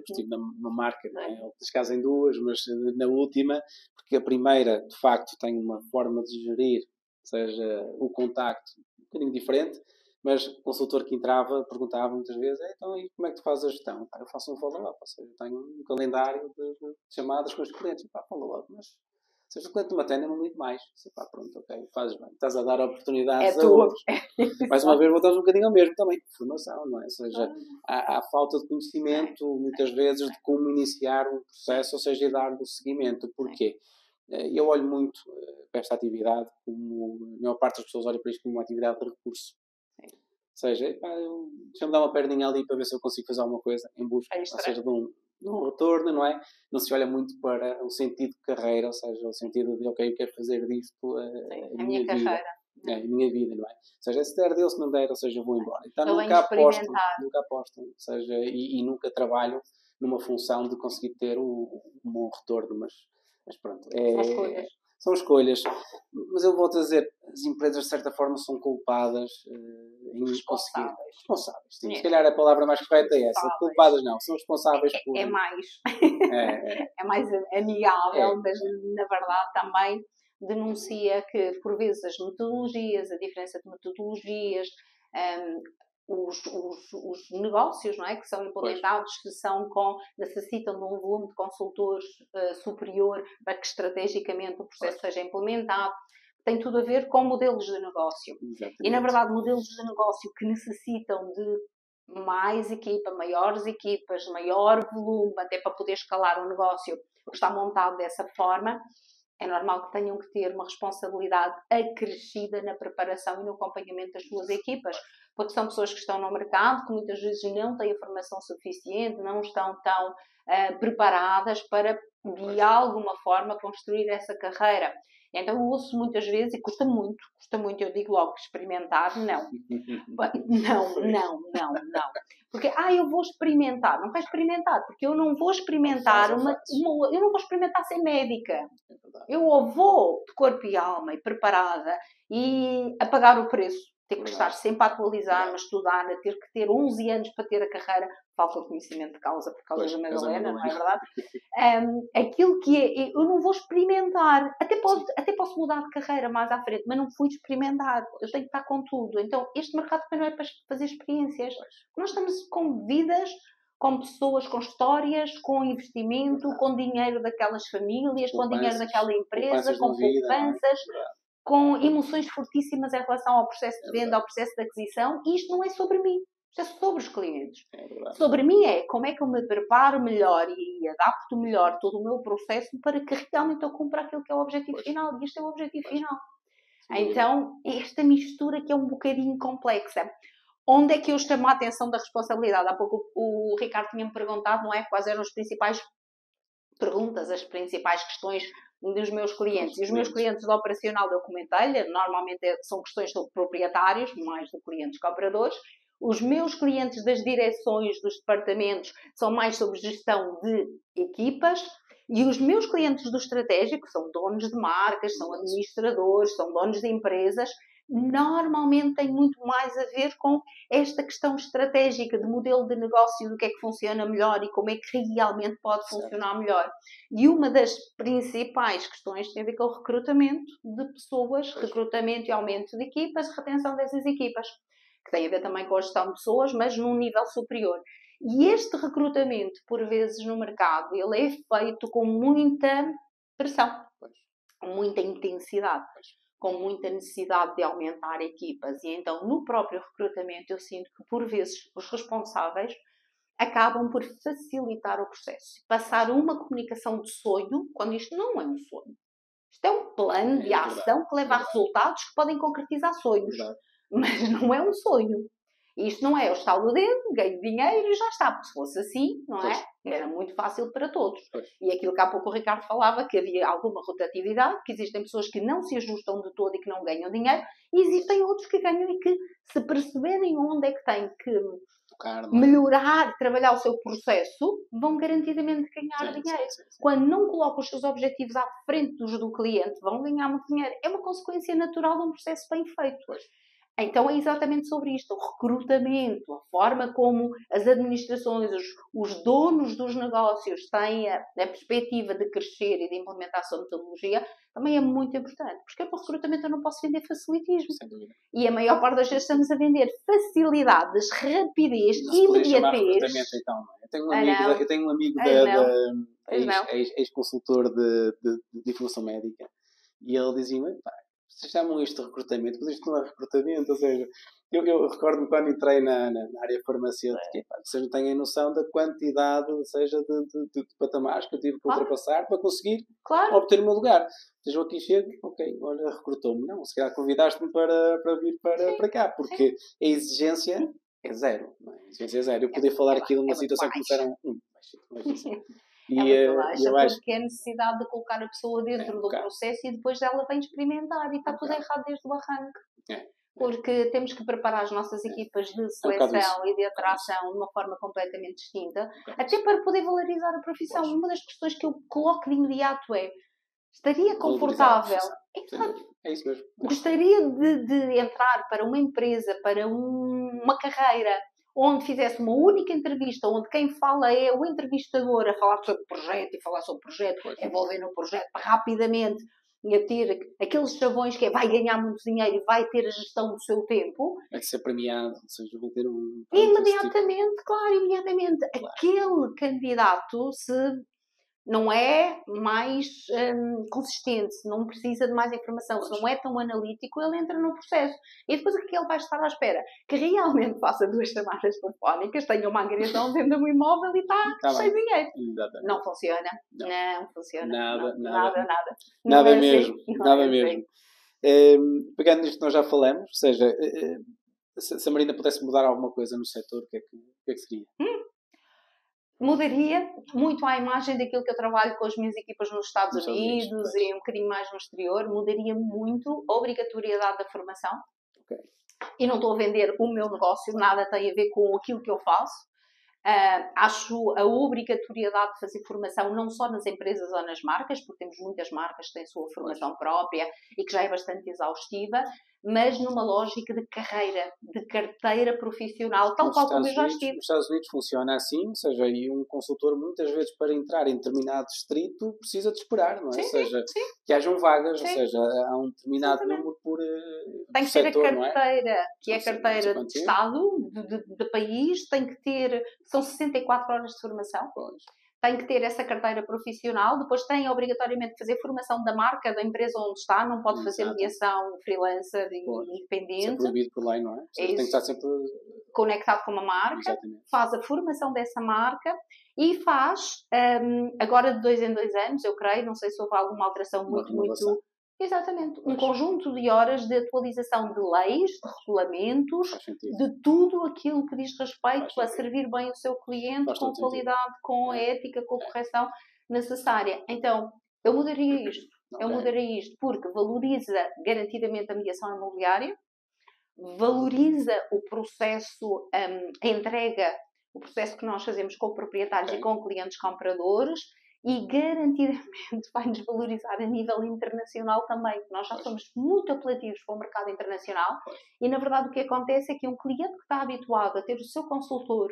Speaker 1: estive numa marca, não é? Eles casam em duas, mas na última, porque a primeira, de facto, tem uma forma de gerir, ou seja, o contacto um bocadinho diferente, mas o consultor que entrava perguntava muitas vezes, então, e como é que tu fazes a gestão? Eu faço um follow-up, ou seja, eu tenho um calendário de chamadas com os clientes, follow-up, mas se o cliente não me atende, eu não ligo mais. Pronto, ok, fazes bem. Estás a dar oportunidades a outros. Mais uma vez, voltamos um bocadinho ao mesmo também. Formação, não é? Ou seja, há falta de conhecimento, muitas vezes, de como iniciar um processo, ou seja, dar-lhe o seguimento. Porquê? Eu olho muito para esta atividade como a maior parte das pessoas olha para isto como uma atividade de recurso. Ou seja, deixa-me dar uma perninha ali para ver se eu consigo fazer alguma coisa em busca, ou seja, de um retorno, não é? Não se olha muito para o sentido de carreira, ou seja, o sentido de, ok, eu quero fazer disto a minha carreira. A minha vida, não é? Ou seja, se der, deu, se não der, ou seja, eu vou embora. Então nunca aposto, ou seja, e nunca trabalho numa função de conseguir ter um bom retorno, mas pronto. São escolhas. Mas eu vou-te dizer, as empresas de certa forma são culpadas em conseguir. Responsáveis. Sim. Se calhar a palavra mais correta é essa. Culpadas não, são responsáveis por...
Speaker 2: É mais amigável, mas na verdade também denuncia que por vezes as metodologias, a diferença de metodologias, os negócios, não é, que são implementados, necessitam de um volume de consultores superior para que estrategicamente o processo seja implementado. Tem tudo a ver com modelos de negócio. Exatamente. E, na verdade, modelos de negócio que necessitam de mais equipa, maiores equipas, maior volume, até para poder escalar o negócio que está montado dessa forma, é normal que tenham que ter uma responsabilidade acrescida na preparação e no acompanhamento das suas equipas, porque são pessoas que estão no mercado, que muitas vezes não têm a formação suficiente, não estão tão preparadas para, de alguma forma, construir essa carreira. Então, eu ouço muitas vezes, e custa muito, eu digo logo, experimentar, não. Não. Porque, eu vou experimentar. Não quero experimentar, porque eu não vou experimentar eu não vou experimentar sem médica. Eu ou vou de corpo e alma e preparada e a pagar o preço. Ter que estar sempre a atualizar, a estudar, a ter que ter 11 anos para ter a carreira. Falta o conhecimento de causa por causa da Madalena, não é verdade? Aquilo que é, eu não vou experimentar. Até posso mudar de carreira mais à frente, mas não fui experimentar. Eu tenho que estar com tudo. Então, este mercado também não é para fazer experiências. Nós estamos com vidas, com pessoas, com histórias, com investimento, com dinheiro daquelas famílias, com dinheiro daquela empresa, com poupanças, com emoções fortíssimas em relação ao processo de venda, ao processo de aquisição, e isto não é sobre mim, isto é sobre os clientes. Sobre mim é como é que eu me preparo melhor e adapto melhor todo o meu processo para que realmente eu cumpra aquilo que é o objetivo final, e este é o objetivo final. Então, esta mistura que é um bocadinho complexa. Onde é que eu chamo a atenção da responsabilidade? Há pouco o Ricardo tinha-me perguntado, não é? Quais eram as principais perguntas, as principais questões dos meus clientes. E os meus clientes do operacional eu comentei-lhe, normalmente são questões sobre proprietários, mais do que clientes compradores. Os meus clientes das direções dos departamentos são mais sobre gestão de equipas. E os meus clientes do estratégico, são donos de marcas, são administradores, são donos de empresas, normalmente têm muito mais a ver com esta questão estratégica de modelo de negócio, do que é que funciona melhor e como é que realmente pode funcionar melhor. E uma das principais questões tem a ver com o recrutamento de pessoas, recrutamento e aumento de equipas, retenção dessas equipas, que tem a ver também com a gestão de pessoas, mas num nível superior. E este recrutamento, por vezes no mercado, ele é feito com muita pressão, com muita intensidade, com muita necessidade de aumentar equipas. E então, no próprio recrutamento, eu sinto que, por vezes, os responsáveis acabam por facilitar o processo. Passar uma comunicação de sonho, quando isto não é um sonho. Isto é um plano de ação que leva a resultados que podem concretizar sonhos. Mas não é um sonho. Isto não é o estalo do dedo, ganho dinheiro e já está. Porque se fosse assim, não é? Era muito fácil para todos. E aquilo que há pouco o Ricardo falava, que havia alguma rotatividade, que existem pessoas que não se ajustam de todo e que não ganham dinheiro, e existem outros que ganham e que, se perceberem onde é que têm que melhorar, trabalhar o seu processo, vão garantidamente ganhar dinheiro. Quando não colocam os seus objetivos à frente dos do cliente, vão ganhar muito dinheiro. É uma consequência natural de um processo bem feito. Então é exatamente sobre isto, o recrutamento, a forma como as administrações, os donos dos negócios têm a perspectiva de crescer e de implementar a sua metodologia, também é muito importante. Porque para o recrutamento eu não posso vender facilitismo. Sem dúvida. E a maior parte das vezes estamos a vender facilidades, rapidez, imediatez.
Speaker 1: Então. Eu tenho um amigo ex-consultor de informação médica, e ele dizia-me: vocês chamam isto de recrutamento, mas isto não é recrutamento. Ou seja, eu recordo-me quando entrei na área farmacêutica, vocês não têm noção da quantidade, ou seja, de patamares que eu tive que ultrapassar para conseguir obter o meu lugar. Ou seja, eu aqui chego, ok, olha, recrutou-me. Não, se calhar convidaste-me para vir para cá, porque a exigência é zero. Não é? A exigência é zero. Eu podia falar aqui de uma situação que me disseram,
Speaker 2: eu acho que é necessidade de colocar a pessoa dentro do processo e depois ela vem experimentar e está tudo errado desde o arranque. Porque temos que preparar as nossas equipas de seleção e de atração de uma forma completamente distinta, até para poder valorizar a profissão. Uma das questões que eu coloco de imediato é: estaria confortável?
Speaker 1: É isso mesmo.
Speaker 2: Gostaria de entrar para uma empresa, para uma carreira onde fizesse uma única entrevista, onde quem fala é o entrevistador a falar sobre o projeto e falar sobre o projeto, envolver no projeto rapidamente e a ter aqueles chavões que vai ganhar muito dinheiro e vai ter a gestão do seu tempo.
Speaker 1: Vai ser premiado, ou seja, vai ter
Speaker 2: imediatamente, imediatamente. Aquele candidato, se não é mais consistente, se não precisa de mais informação, se não é tão analítico, ele entra no processo. E depois o que ele vai estar à espera? Que realmente faça 2 chamadas telefónicas, tenha uma agressão, venda um imóvel e está cheio de dinheiro.
Speaker 1: Exatamente.
Speaker 2: Não funciona. Não funciona.
Speaker 1: Nada.
Speaker 2: Nada
Speaker 1: é mesmo. Assim. Nada mesmo. Pegando nisto que nós já falamos, ou seja, se a Marina pudesse mudar alguma coisa no setor, o que é que seria?
Speaker 2: Mudaria muito à imagem daquilo que eu trabalho com as minhas equipas nos Estados Unidos e um bocadinho mais no exterior. Mudaria muito a obrigatoriedade da formação. E não estou a vender o meu negócio, nada tem a ver com aquilo que eu faço. Acho a obrigatoriedade de fazer formação não só nas empresas ou nas marcas, porque temos muitas marcas que têm sua formação própria e que já é bastante exaustiva, mas numa lógica de carreira, de carteira profissional, tal qual como eu já estive.
Speaker 1: Nos Estados Unidos funciona assim, ou seja, e um consultor muitas vezes para entrar em determinado distrito precisa de esperar, não é? Ou seja, que hajam vagas, ou seja, há um determinado número por
Speaker 2: tem que ter a carteira, que é a carteira de Estado, de país, tem que ter, são 64 horas de formação. Tem que ter essa carteira profissional, depois tem obrigatoriamente que fazer formação da marca, da empresa onde está, não pode fazer mediação freelancer e independente.
Speaker 1: É proibido por lei, não é? Tem que estar sempre
Speaker 2: conectado com uma marca, exatamente. Faz a formação dessa marca e faz, agora de 2 em 2 anos, eu creio, não sei se houve alguma alteração muito... Exatamente. Um conjunto de horas de atualização de leis, de regulamentos, de tudo aquilo que diz respeito a servir bem o seu cliente com qualidade, com a ética, com a correção necessária. Então, eu mudaria isto. Eu mudaria isto porque valoriza garantidamente a mediação imobiliária, valoriza o processo, a entrega, o processo que nós fazemos com proprietários e com clientes compradores, e garantidamente vai-nos valorizar a nível internacional também. Nós já somos muito apelativos para o mercado internacional e, na verdade, o que acontece é que um cliente que está habituado a ter o seu consultor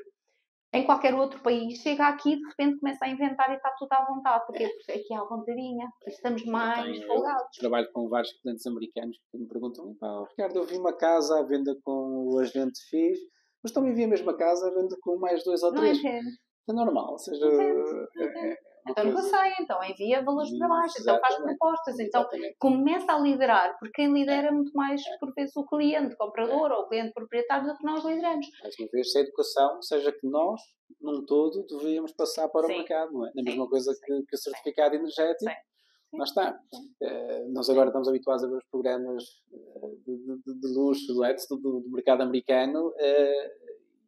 Speaker 2: em qualquer outro país, chega aqui e de repente começa a inventar e está tudo à vontade. Porque aqui há vontadinha, estamos mais folgados.
Speaker 1: Eu trabalho com vários clientes americanos que me perguntam: Ricardo, eu vi uma casa à venda com o agente X, mas também vi a mesma casa à venda com mais 2 ou 3. É normal, ou seja...
Speaker 2: Então negocia, então envia valores para baixo, então faz propostas, então começa a liderar, porque quem lidera é muito mais, por vezes, o cliente comprador ou o cliente proprietário do que nós lideramos.
Speaker 1: Mais uma vez, se a educação, seja que nós, num todo, deveríamos passar para o mercado, não é? A mesma coisa que o certificado energético. Lá está. Nós agora estamos habituados a ver os programas de luxo do mercado americano.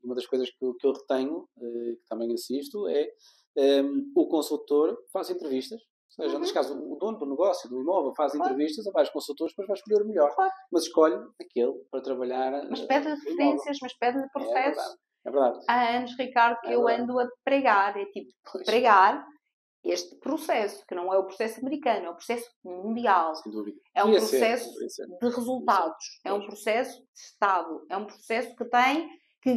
Speaker 1: Uma das coisas que eu retenho, que também assisto, é o consultor faz entrevistas. Ou seja, neste caso, o dono do negócio, do imóvel, faz entrevistas a vários consultores, depois vai escolher o melhor. Mas escolhe aquele para trabalhar.
Speaker 2: Mas pede referências, mas pede processos.
Speaker 1: É verdade.
Speaker 2: Há anos, Ricardo, que eu ando a pregar. É tipo, pregar este processo, que não é o processo americano, é o processo mundial.
Speaker 1: Sem dúvida.
Speaker 2: É um processo de resultados. É um processo de Estado. É um processo que tem, que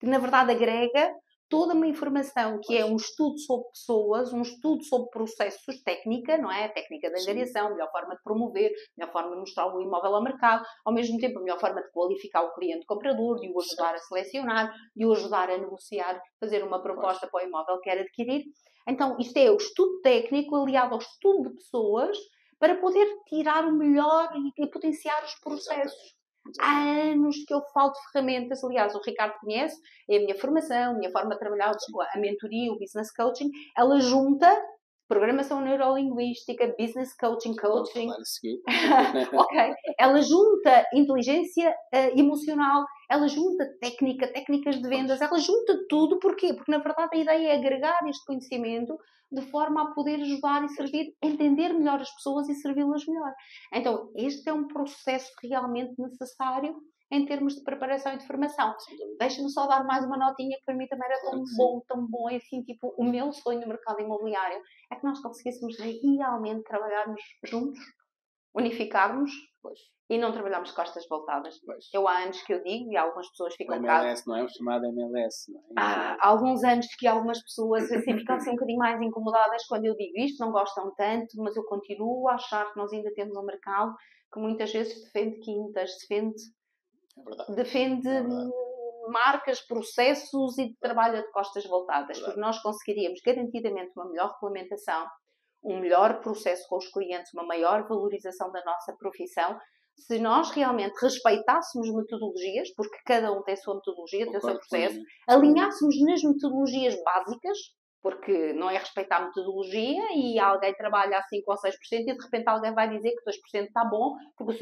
Speaker 2: na verdade agrega toda uma informação que é um estudo sobre pessoas, um estudo sobre processos, técnica, não é? A técnica de angariação, a melhor forma de promover, a melhor forma de mostrar o imóvel ao mercado, ao mesmo tempo a melhor forma de qualificar o cliente comprador, de o ajudar a selecionar, de o ajudar a negociar, fazer uma proposta para o imóvel que quer adquirir. Então, isto é o estudo técnico aliado ao estudo de pessoas para poder tirar o melhor e potenciar os processos. Há anos que eu falo de ferramentas, aliás, o Ricardo conhece, é a minha formação, a minha forma de trabalhar, a mentoria, o business coaching, ela junta programação neurolinguística, business coaching, ok? Ela junta inteligência emocional, ela junta técnicas de vendas, ela junta tudo, porquê? Porque na verdade a ideia é agregar este conhecimento de forma a poder ajudar e servir, entender melhor as pessoas e servi-las melhor. Então, este é um processo realmente necessário em termos de preparação e de formação. Deixa-me só dar mais uma notinha que para mim também era tão bom, é assim, tipo, o meu sonho no mercado imobiliário é que nós conseguíssemos realmente trabalharmos juntos, unificarmos e não trabalharmos costas voltadas. Eu há anos que eu digo, e algumas pessoas ficam...
Speaker 1: O MLS, não é? O chamado MLS, não é?
Speaker 2: Há alguns anos que algumas pessoas assim, ficam assim um bocadinho mais incomodadas quando eu digo isto, não gostam tanto, mas eu continuo a achar que nós ainda temos um mercado que muitas vezes defende quintas, defende marcas, processos e trabalha de costas voltadas, porque nós conseguiríamos garantidamente uma melhor regulamentação, um melhor processo com os clientes, uma maior valorização da nossa profissão, se nós realmente respeitássemos metodologias, porque cada um tem a sua metodologia, tem o seu processo, alinhássemos nas metodologias básicas, porque não é respeitar a metodologia e alguém trabalha a 5 ou 6% e de repente alguém vai dizer que 2% está bom, porque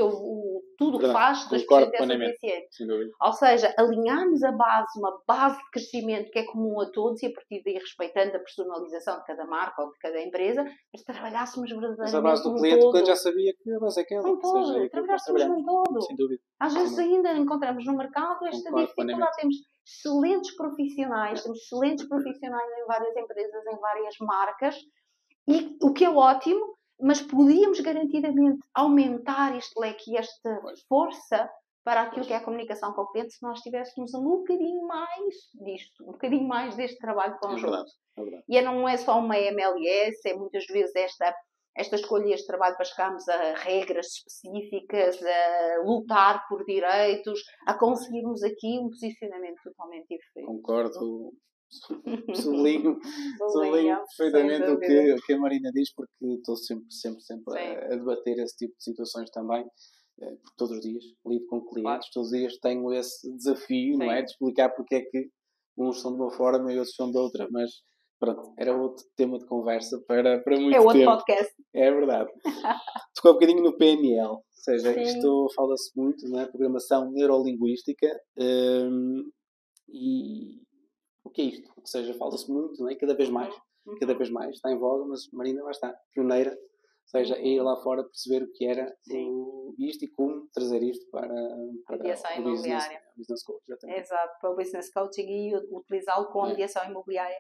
Speaker 2: tudo o que faz, 2% é suficiente. Ou seja, alinharmos a base, uma base de crescimento que é comum a todos e a partir daí respeitando a personalização de cada marca ou de cada empresa, mas trabalhássemos verdadeiramente
Speaker 1: mas a base do cliente, o cliente já sabia que a base é aquela.
Speaker 2: Não todo, trabalhássemos num todo.
Speaker 1: Sem dúvida.
Speaker 2: Às vezes ainda encontramos no mercado esta dificuldade. Temos excelentes profissionais em várias empresas, em várias marcas, e o que é ótimo, mas podíamos garantidamente aumentar este leque e esta força para aquilo que é a comunicação com o cliente se nós tivéssemos um bocadinho mais disto, um bocadinho mais deste trabalho conjunto.
Speaker 1: É verdade.
Speaker 2: E não é só uma MLS, é muitas vezes esta escolha, este trabalho para chegarmos a regras específicas, a lutar por direitos, a conseguirmos aqui um posicionamento totalmente diferente.
Speaker 1: Concordo. Sublinho perfeitamente o que a Marina diz, porque estou sempre a debater esse tipo de situações também, porque todos os dias lido com clientes, todos os dias tenho esse desafio, não é? De explicar porque é que uns são de uma forma e outros são de outra, mas pronto, era outro tema de conversa para muito tempo.
Speaker 2: É outro podcast.
Speaker 1: É verdade. Tocou um bocadinho no PNL, ou seja, isto fala-se muito, não é? Programação neurolinguística, e o que é isto? Ou seja, fala-se muito, não é? Cada vez mais está em voga, mas Marina vai estar pioneira, ou seja, ir lá fora perceber o que era isto e como trazer isto para
Speaker 2: a mediação imobiliária.
Speaker 1: Business coach,
Speaker 2: exato, para o business coaching e utilizá-lo com a mediação imobiliária.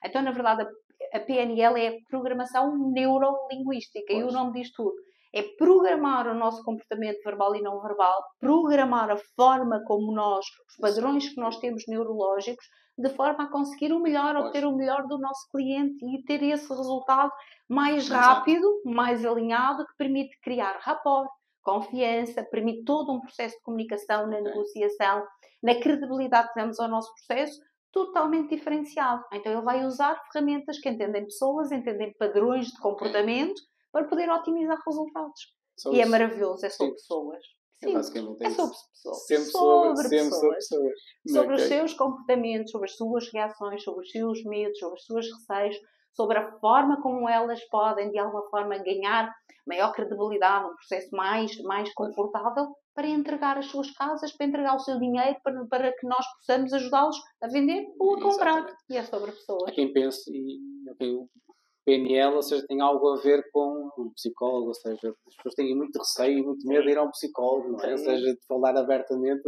Speaker 2: Então, na verdade, a PNL é Programação Neurolinguística. E o nome diz tudo. É programar o nosso comportamento verbal e não verbal, programar a forma como nós, os padrões que nós temos neurológicos, de forma a conseguir o melhor, obter o melhor do nosso cliente e ter esse resultado mais rápido, mais alinhado, que permite criar rapport, confiança, permite todo um processo de comunicação na negociação, na credibilidade que damos ao nosso processo, totalmente diferenciado. Então ele vai usar ferramentas que entendem pessoas, entendem padrões de comportamento, para poder otimizar resultados. E é maravilhoso, é sobre pessoas. Sim, é sobre pessoas.
Speaker 1: Sempre sobre pessoas.
Speaker 2: Sobre os seus comportamentos, sobre as suas reações, sobre os seus medos, sobre os seus receios, sobre a forma como elas podem, de alguma forma, ganhar maior credibilidade, um processo mais confortável para entregar as suas casas, para entregar o seu dinheiro, para que nós possamos ajudá-los a vender ou a comprar. Exatamente. E é sobre pessoas.
Speaker 1: Há quem pense, PNL, ou seja, tem algo a ver com um psicólogo, ou seja, as pessoas têm muito receio e muito medo de ir a um psicólogo, não é? Ou seja, de falar abertamente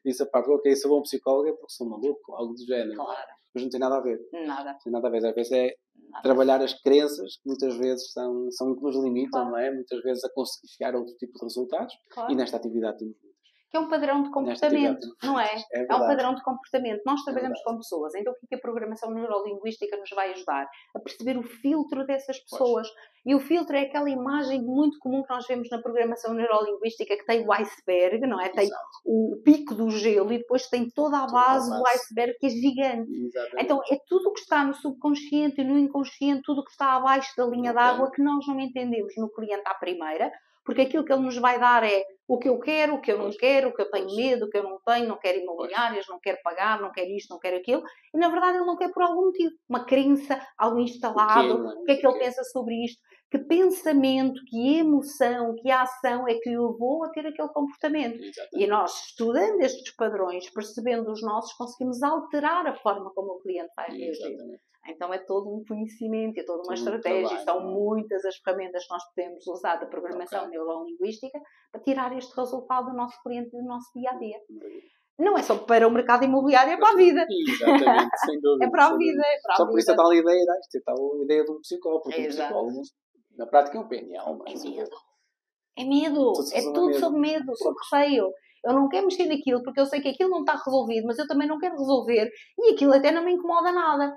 Speaker 1: disso a parte, ok, se eu vou a um psicólogo é porque sou maluco, algo do género.
Speaker 2: Claro.
Speaker 1: Mas não tem nada a ver.
Speaker 2: Nada.
Speaker 1: Não tem nada a ver. Às vezes é trabalhar as crenças, que muitas vezes são que nos limitam, não é? Muitas vezes a conseguir chegar a outro tipo de resultados. E nesta atividade temos muitas.
Speaker 2: Que é um padrão de comportamento, não é? É um padrão de comportamento. Nós trabalhamos com pessoas, então o que a programação neurolinguística nos vai ajudar? A perceber o filtro dessas pessoas. E o filtro é aquela imagem muito comum que nós vemos na programação neurolinguística, que tem o iceberg, não é? Tem o pico do gelo e depois tem toda a base do iceberg, que é gigante. Exatamente. Então é tudo o que está no subconsciente e no inconsciente, tudo o que está abaixo da linha d'água, que nós não entendemos no cliente à primeira. Porque aquilo que ele nos vai dar é o que eu quero, o que eu não quero, o que eu tenho medo, o que eu não quero imobiliárias, não quero pagar, não quero isto, não quero aquilo. E, na verdade, ele não quer por algum motivo. Uma crença, algo instalado. O que é que ele pensa sobre isto? Que pensamento, que emoção, que ação é que o levou a ter aquele comportamento? Exatamente. E nós, estudando estes padrões, percebendo os nossos, conseguimos alterar a forma como o cliente vai reagir. Então é todo um conhecimento, é toda uma estratégia, são muitas as ferramentas que nós podemos usar da programação neurolinguística para tirar este resultado do nosso cliente e do nosso dia-a-dia. Não é só para o mercado imobiliário, é para a vida.
Speaker 1: Exatamente, sem dúvida.
Speaker 2: É para a vida, é para a vida.
Speaker 1: Só por isso a tal ideia, a ideia de um psicólogo, porque um psicólogo, na prática, é um PNL.
Speaker 2: É medo, é tudo sobre medo, sobre receio. Eu não quero mexer naquilo porque eu sei que aquilo não está resolvido, mas eu também não quero resolver e aquilo até não me incomoda nada.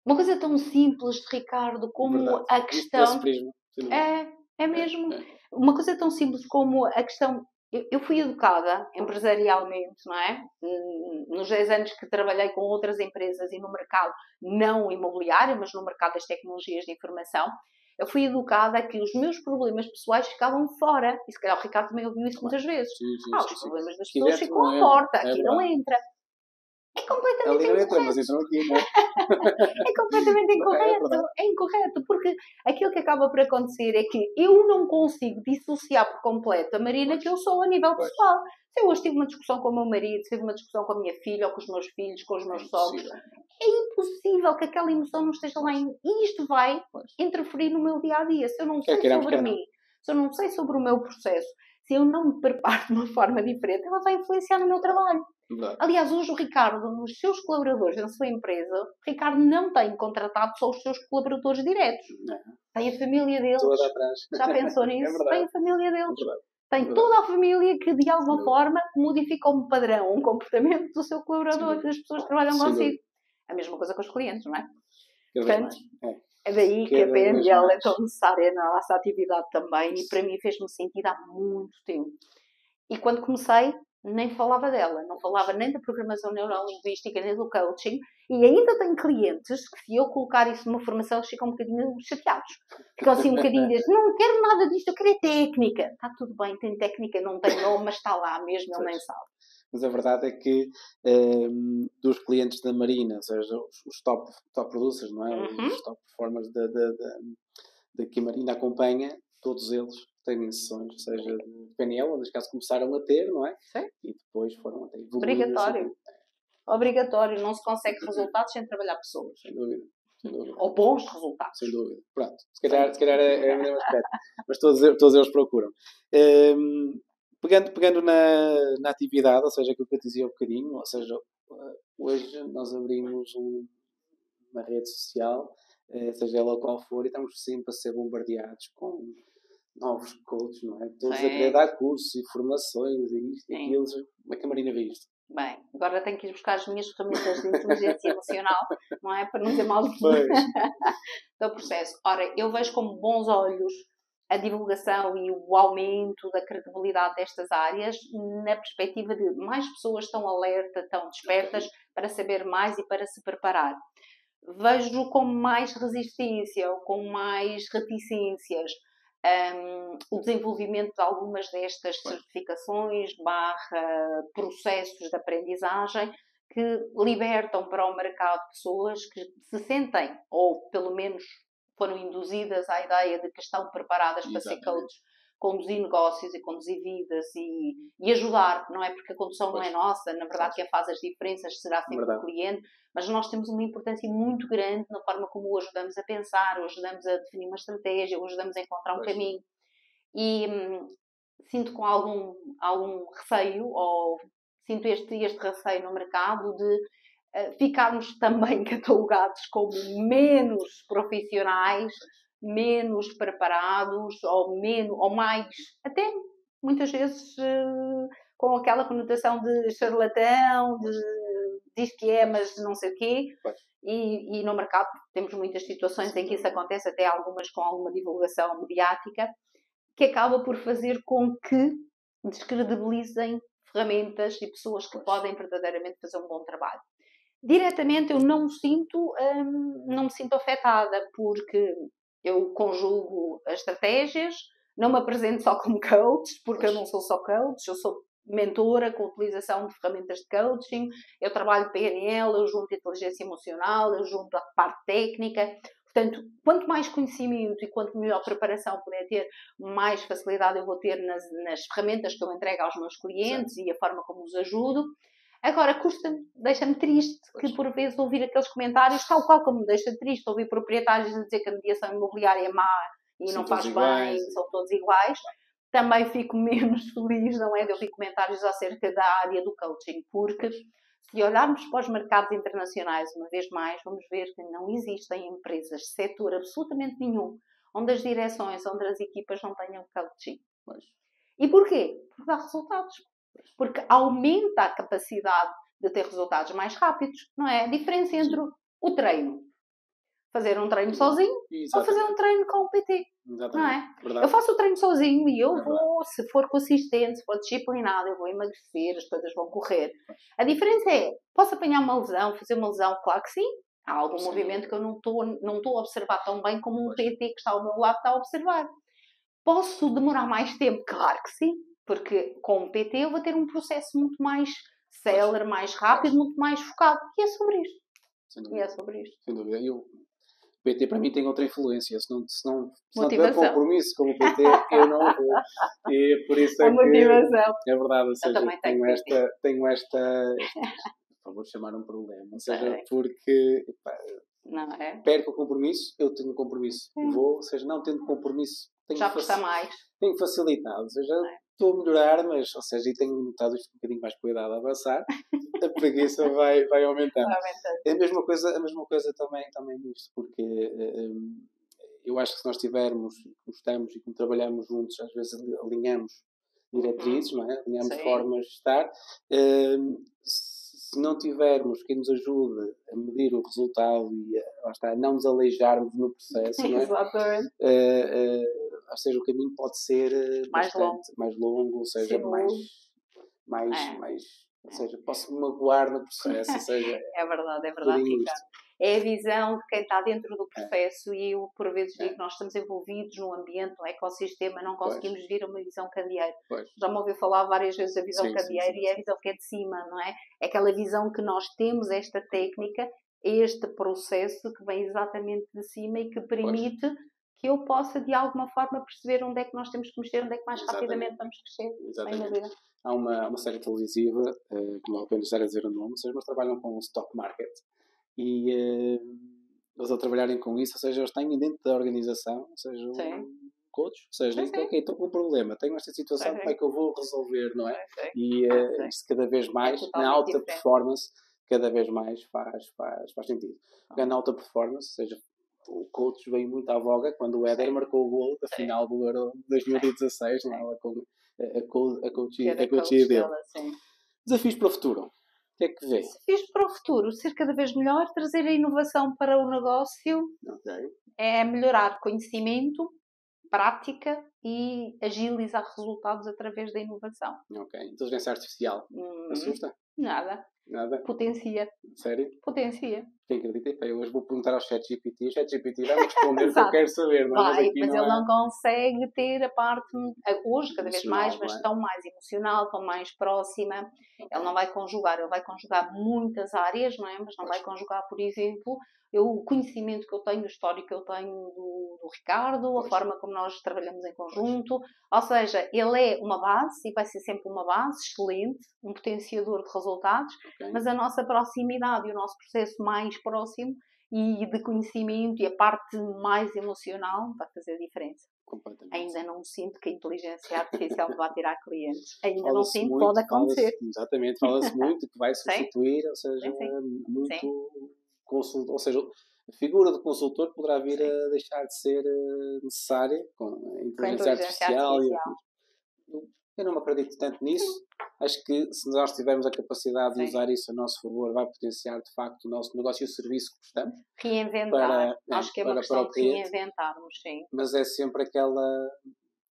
Speaker 2: Uma coisa tão simples, Ricardo, como a questão... É mesmo. Uma coisa tão simples como a questão... Eu fui educada empresarialmente, não é? Nos 10 anos que trabalhei com outras empresas e no mercado não imobiliário, mas no mercado das tecnologias de informação, eu fui educada a que os meus problemas pessoais ficavam fora. E se calhar o Ricardo também ouviu isso muitas vezes. Os problemas das pessoas ficam à porta, aqui não entra. É completamente incorreto. Mas entram aqui, não é? É completamente incorreto. É incorreto, porque aquilo que acaba por acontecer é que eu não consigo dissociar por completo a Marina que eu sou a nível pessoal. Se eu hoje tive uma discussão com o meu marido, se tive uma discussão com a minha filha, ou com os meus filhos, com os meus sogros, é impossível que aquela emoção não esteja lá. E isto vai interferir no meu dia-a-dia. Se eu não sei sobre mim, se eu não sei sobre o meu processo, se eu não me preparo de uma forma diferente, ela vai influenciar no meu trabalho. Verdade. Aliás, hoje o Ricardo, nos seus colaboradores na sua empresa, o Ricardo não tem contratado só os seus colaboradores diretos. Não. Tem a família deles. Toda atrás. Já pensou nisso? Tem a família deles. Tem toda a família que, de alguma forma, modifica um padrão, um comportamento do seu colaborador, das pessoas que trabalham consigo. A mesma coisa com os clientes, não é? Portanto, é daí que a PNL é tão necessária na nossa atividade também e para mim fez-me sentido há muito tempo. E quando comecei, nem falava dela, não falava nem da programação neurolinguística, nem do coaching, e ainda tenho clientes que, se eu colocar isso numa formação, eles ficam um bocadinho chateados. Ficam assim um bocadinho de, não quero nada disto, eu quero é técnica. Está tudo bem, tem técnica, não tem nome, mas está lá mesmo, ele nem sabe.
Speaker 1: Mas a verdade é que dos clientes da Marina, ou seja, os top producers, não é? Os top performers que a Marina acompanha, todos eles têm sessões, ou seja, de PNL, onde neste caso começaram a ter, não é? Sim. E depois foram até evoluir.
Speaker 2: Obrigatório. Obrigatório. Não se consegue resultados sem trabalhar pessoas. Sem dúvida. Ou bons resultados.
Speaker 1: Sem dúvida. Pronto. Se calhar é o mesmo aspecto. Mas todos eles procuram. Pegando na atividade, ou seja, aquilo que eu te dizia um bocadinho, ou seja, hoje nós abrimos uma rede social, seja ela qual for, e estamos sempre a ser bombardeados com novos coaches, não é? Todos a querer dar cursos e formações e isto e aquilo. Como é que a Marina vê isto?
Speaker 2: Bem, agora tenho que ir buscar as minhas ferramentas de inteligência emocional, não é? Para não dizer mal do processo. Ora, eu vejo com bons olhos a divulgação e o aumento da credibilidade destas áreas na perspectiva de mais pessoas estão alerta, estão despertas para saber mais e para se preparar. Vejo com mais resistência ou com mais reticências o desenvolvimento de algumas destas certificações / processos de aprendizagem que libertam para o mercado pessoas que se sentem, ou pelo menos foram induzidas à ideia de que estão preparadas para ser coaches, conduzir negócios e conduzir vidas e ajudar, não é? Porque a condução não é nossa, na verdade quem faz as diferenças será sempre o cliente, mas nós temos uma importância muito grande na forma como o ajudamos a pensar, o ajudamos a definir uma estratégia, o ajudamos a encontrar um caminho. E sinto com algum receio, ou sinto este receio no mercado de ficarmos também catalogados como menos profissionais, menos preparados ou mais, até muitas vezes com aquela conotação de charlatão, diz que é, mas não sei o quê. E no mercado temos muitas situações em que isso acontece, até algumas com alguma divulgação mediática, que acaba por fazer com que descredibilizem ferramentas e pessoas que podem verdadeiramente fazer um bom trabalho. Diretamente eu não me sinto afetada, porque eu conjugo as estratégias, não me apresento só como coach, porque eu não sou só coach, eu sou mentora com a utilização de ferramentas de coaching, eu trabalho PNL, eu junto a inteligência emocional, eu junto a parte técnica. Portanto, quanto mais conhecimento e quanto melhor preparação puder ter, mais facilidade eu vou ter nas ferramentas que eu entrego aos meus clientes e a forma como os ajudo. Agora, deixa-me triste que por vezes ouvir aqueles comentários, tal qual como me deixa triste ouvir proprietários dizer que a mediação imobiliária é má e não faz bem, são todos iguais. Também fico menos feliz, não é, de ouvir comentários acerca da área do coaching, porque se olharmos para os mercados internacionais, uma vez mais, vamos ver que não existem empresas de setor absolutamente nenhum onde as direções, onde as equipas não tenham coaching. E porquê? Porque dá resultados. Porque aumenta a capacidade de ter resultados mais rápidos, não é? A diferença entre o treino, fazer um treino sozinho ou fazer um treino com o PT. Não é? Eu faço o treino sozinho e eu vou, se for consistente, se for disciplinado, eu vou emagrecer, as coisas vão correr. A diferença é, posso apanhar uma lesão, fazer uma lesão? Claro que sim. Há algum movimento que eu não estou a observar tão bem como um PT que está ao meu lado está a observar. Posso demorar mais tempo? Claro que sim. Porque com o PT eu vou ter um processo muito mais célere, mais rápido, muito mais focado. E é sobre isto.
Speaker 1: Sem dúvida. O PT para mim tem outra influência. Se não tiver compromisso com o PT, eu não vou. E por isso é
Speaker 2: motivação.
Speaker 1: Que é verdade. Ou seja, tenho esta vou chamar um problema. Ou seja, porque
Speaker 2: não é?
Speaker 1: perco o compromisso, eu tenho compromisso. Vou, ou seja, não tendo compromisso,
Speaker 2: já custa mais.
Speaker 1: Tenho facilitado. Ou seja, estou a melhorar, mas, ou seja, e tenho notado isto um bocadinho mais cuidado a avançar, a preguiça vai aumentando. É a mesma coisa também nisto, porque eu acho que se nós tivermos, gostamos e como trabalhamos juntos, às vezes alinhamos diretrizes, não é? Alinhamos formas de estar. Se não tivermos quem nos ajude a medir o resultado e a não nos aleijarmos no processo, não é?
Speaker 2: Exatamente.
Speaker 1: Ou seja, o caminho pode ser mais longo, ou seja, mais ou seja, posso me magoar no processo, ou seja...
Speaker 2: É verdade, Ricardo. É a visão de quem está dentro do processo e eu, por vezes, digo que nós estamos envolvidos num ambiente, num ecossistema, não conseguimos vir a uma visão candeeira. Já me ouviu falar várias vezes da visão candeeira e é a visão que é de cima, não é? É aquela visão que nós temos, esta técnica, este processo que vem exatamente de cima e que permite que eu possa, de alguma forma, perceber onde é que nós temos que mexer, onde é que mais rapidamente vamos crescer.
Speaker 1: Exatamente. Há uma série televisiva, que não apenas estar a dizer o nome, ou seja, mas trabalham com o stock market. E eles ao trabalharem com isso, ou seja, eles têm dentro da organização, ou seja, coach, ou seja, ok, estou com um problema, tenho esta situação, como é que eu vou resolver, não é? E isto cada vez mais, na alta performance, cada vez mais faz sentido. Ganhando alta performance, ou seja, o coach veio muito à voga quando o Éder marcou o gol da final do Euro 2016, lá com a coach dele. Desafios para o futuro. O que é que vê?
Speaker 2: Desafios para o futuro, ser cada vez melhor, trazer a inovação para o negócio, é melhorar conhecimento, prática e agilizar resultados através da inovação.
Speaker 1: Ok. Inteligência artificial. Assusta?
Speaker 2: Nada. Potencia.
Speaker 1: Sério?
Speaker 2: Potencia.
Speaker 1: Quem acredita? Eu hoje vou perguntar ao ChatGPT. O ChatGPT vai-me responder o que eu quero saber.
Speaker 2: Mas ele não consegue ter a parte, hoje, cada vez mais, mas tão mais emocional, tão mais próxima. Ele não vai conjugar, ele vai conjugar muitas áreas, não é? Mas não vai conjugar, por exemplo, o conhecimento que eu tenho, o histórico que eu tenho do Ricardo, a forma como nós trabalhamos em conjunto. Ou seja, ele é uma base e vai ser sempre uma base excelente, um potenciador de resultados, mas a nossa proximidade e o nosso processo mais próximo e de conhecimento e a parte mais emocional vai fazer a diferença. Ainda não sinto que a inteligência artificial me vai tirar clientes. Ainda não sinto, pode acontecer.
Speaker 1: Exatamente, fala-se muito que vai substituir, ou seja, muito consultor, ou seja, a figura do consultor poderá vir a deixar de ser necessária com a inteligência artificial. Eu não me acredito tanto nisso. Acho que se nós tivermos a capacidade de usar isso a nosso favor, vai potenciar de facto o nosso negócio e o serviço que prestamos.
Speaker 2: Reinventar. Acho que é uma questão de reinventarmos, sim.
Speaker 1: Mas é sempre aquela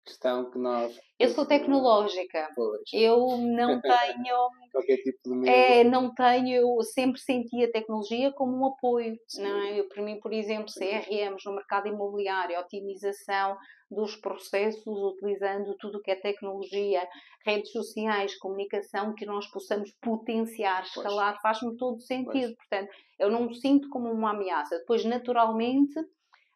Speaker 1: questão que nós...
Speaker 2: Eu sou tecnológica. Eu não tenho...
Speaker 1: Qualquer tipo de medo.
Speaker 2: Não tenho... Eu sempre senti a tecnologia como um apoio. Não é? Eu, para mim, por exemplo, CRMs no mercado imobiliário, otimização dos processos, utilizando tudo o que é tecnologia, redes sociais, comunicação, que nós possamos potenciar, escalar, faz-me todo sentido. Portanto, eu não me sinto como uma ameaça. Depois, naturalmente...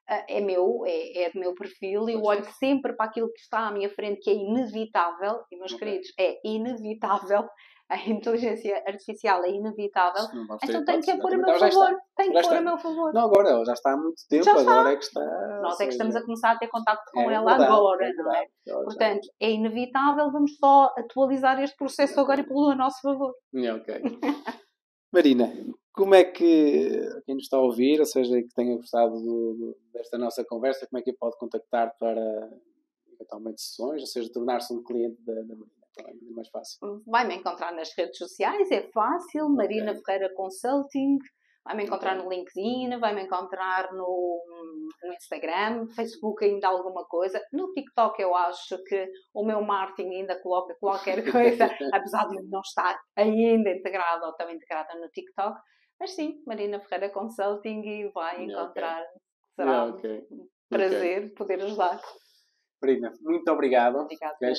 Speaker 2: é do meu perfil e eu olho sempre para aquilo que está à minha frente, que é inevitável, e meus queridos, é inevitável, a inteligência artificial é inevitável, então tenho que a pôr a meu favor, a meu favor.
Speaker 1: Não, agora, já está há muito tempo, agora é que está...
Speaker 2: Nós é que estamos a começar a ter contacto com ela agora, não é? Portanto, é inevitável, vamos só atualizar este processo agora e pô-lo a nosso favor.
Speaker 1: Ok. Marina, como é que quem nos está a ouvir, ou seja, que tenha gostado desta nossa conversa, como é que pode contactar para eventualmente sessões, ou seja, tornar-se um cliente da Marina? É mais fácil.
Speaker 2: Vai-me encontrar nas redes sociais, é fácil, Marina Ferreira Consulting, vai-me encontrar no LinkedIn, vai-me encontrar no Instagram, Facebook ainda alguma coisa, no TikTok eu acho que o meu marketing ainda coloca qualquer coisa, apesar de não estar ainda integrada ou tão integrada no TikTok, mas sim, Marina Ferreira Consulting e vai encontrar, será um prazer poder ajudar.
Speaker 1: Marina, muito obrigado.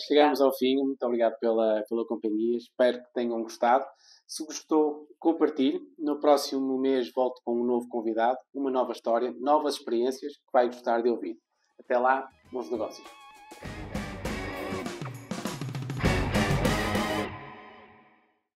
Speaker 1: Chegamos ao fim. Muito obrigado pela companhia. Espero que tenham gostado. Se gostou, compartilhe. No próximo mês volto com um novo convidado, uma nova história, novas experiências que vai gostar de ouvir. Até lá, bons negócios.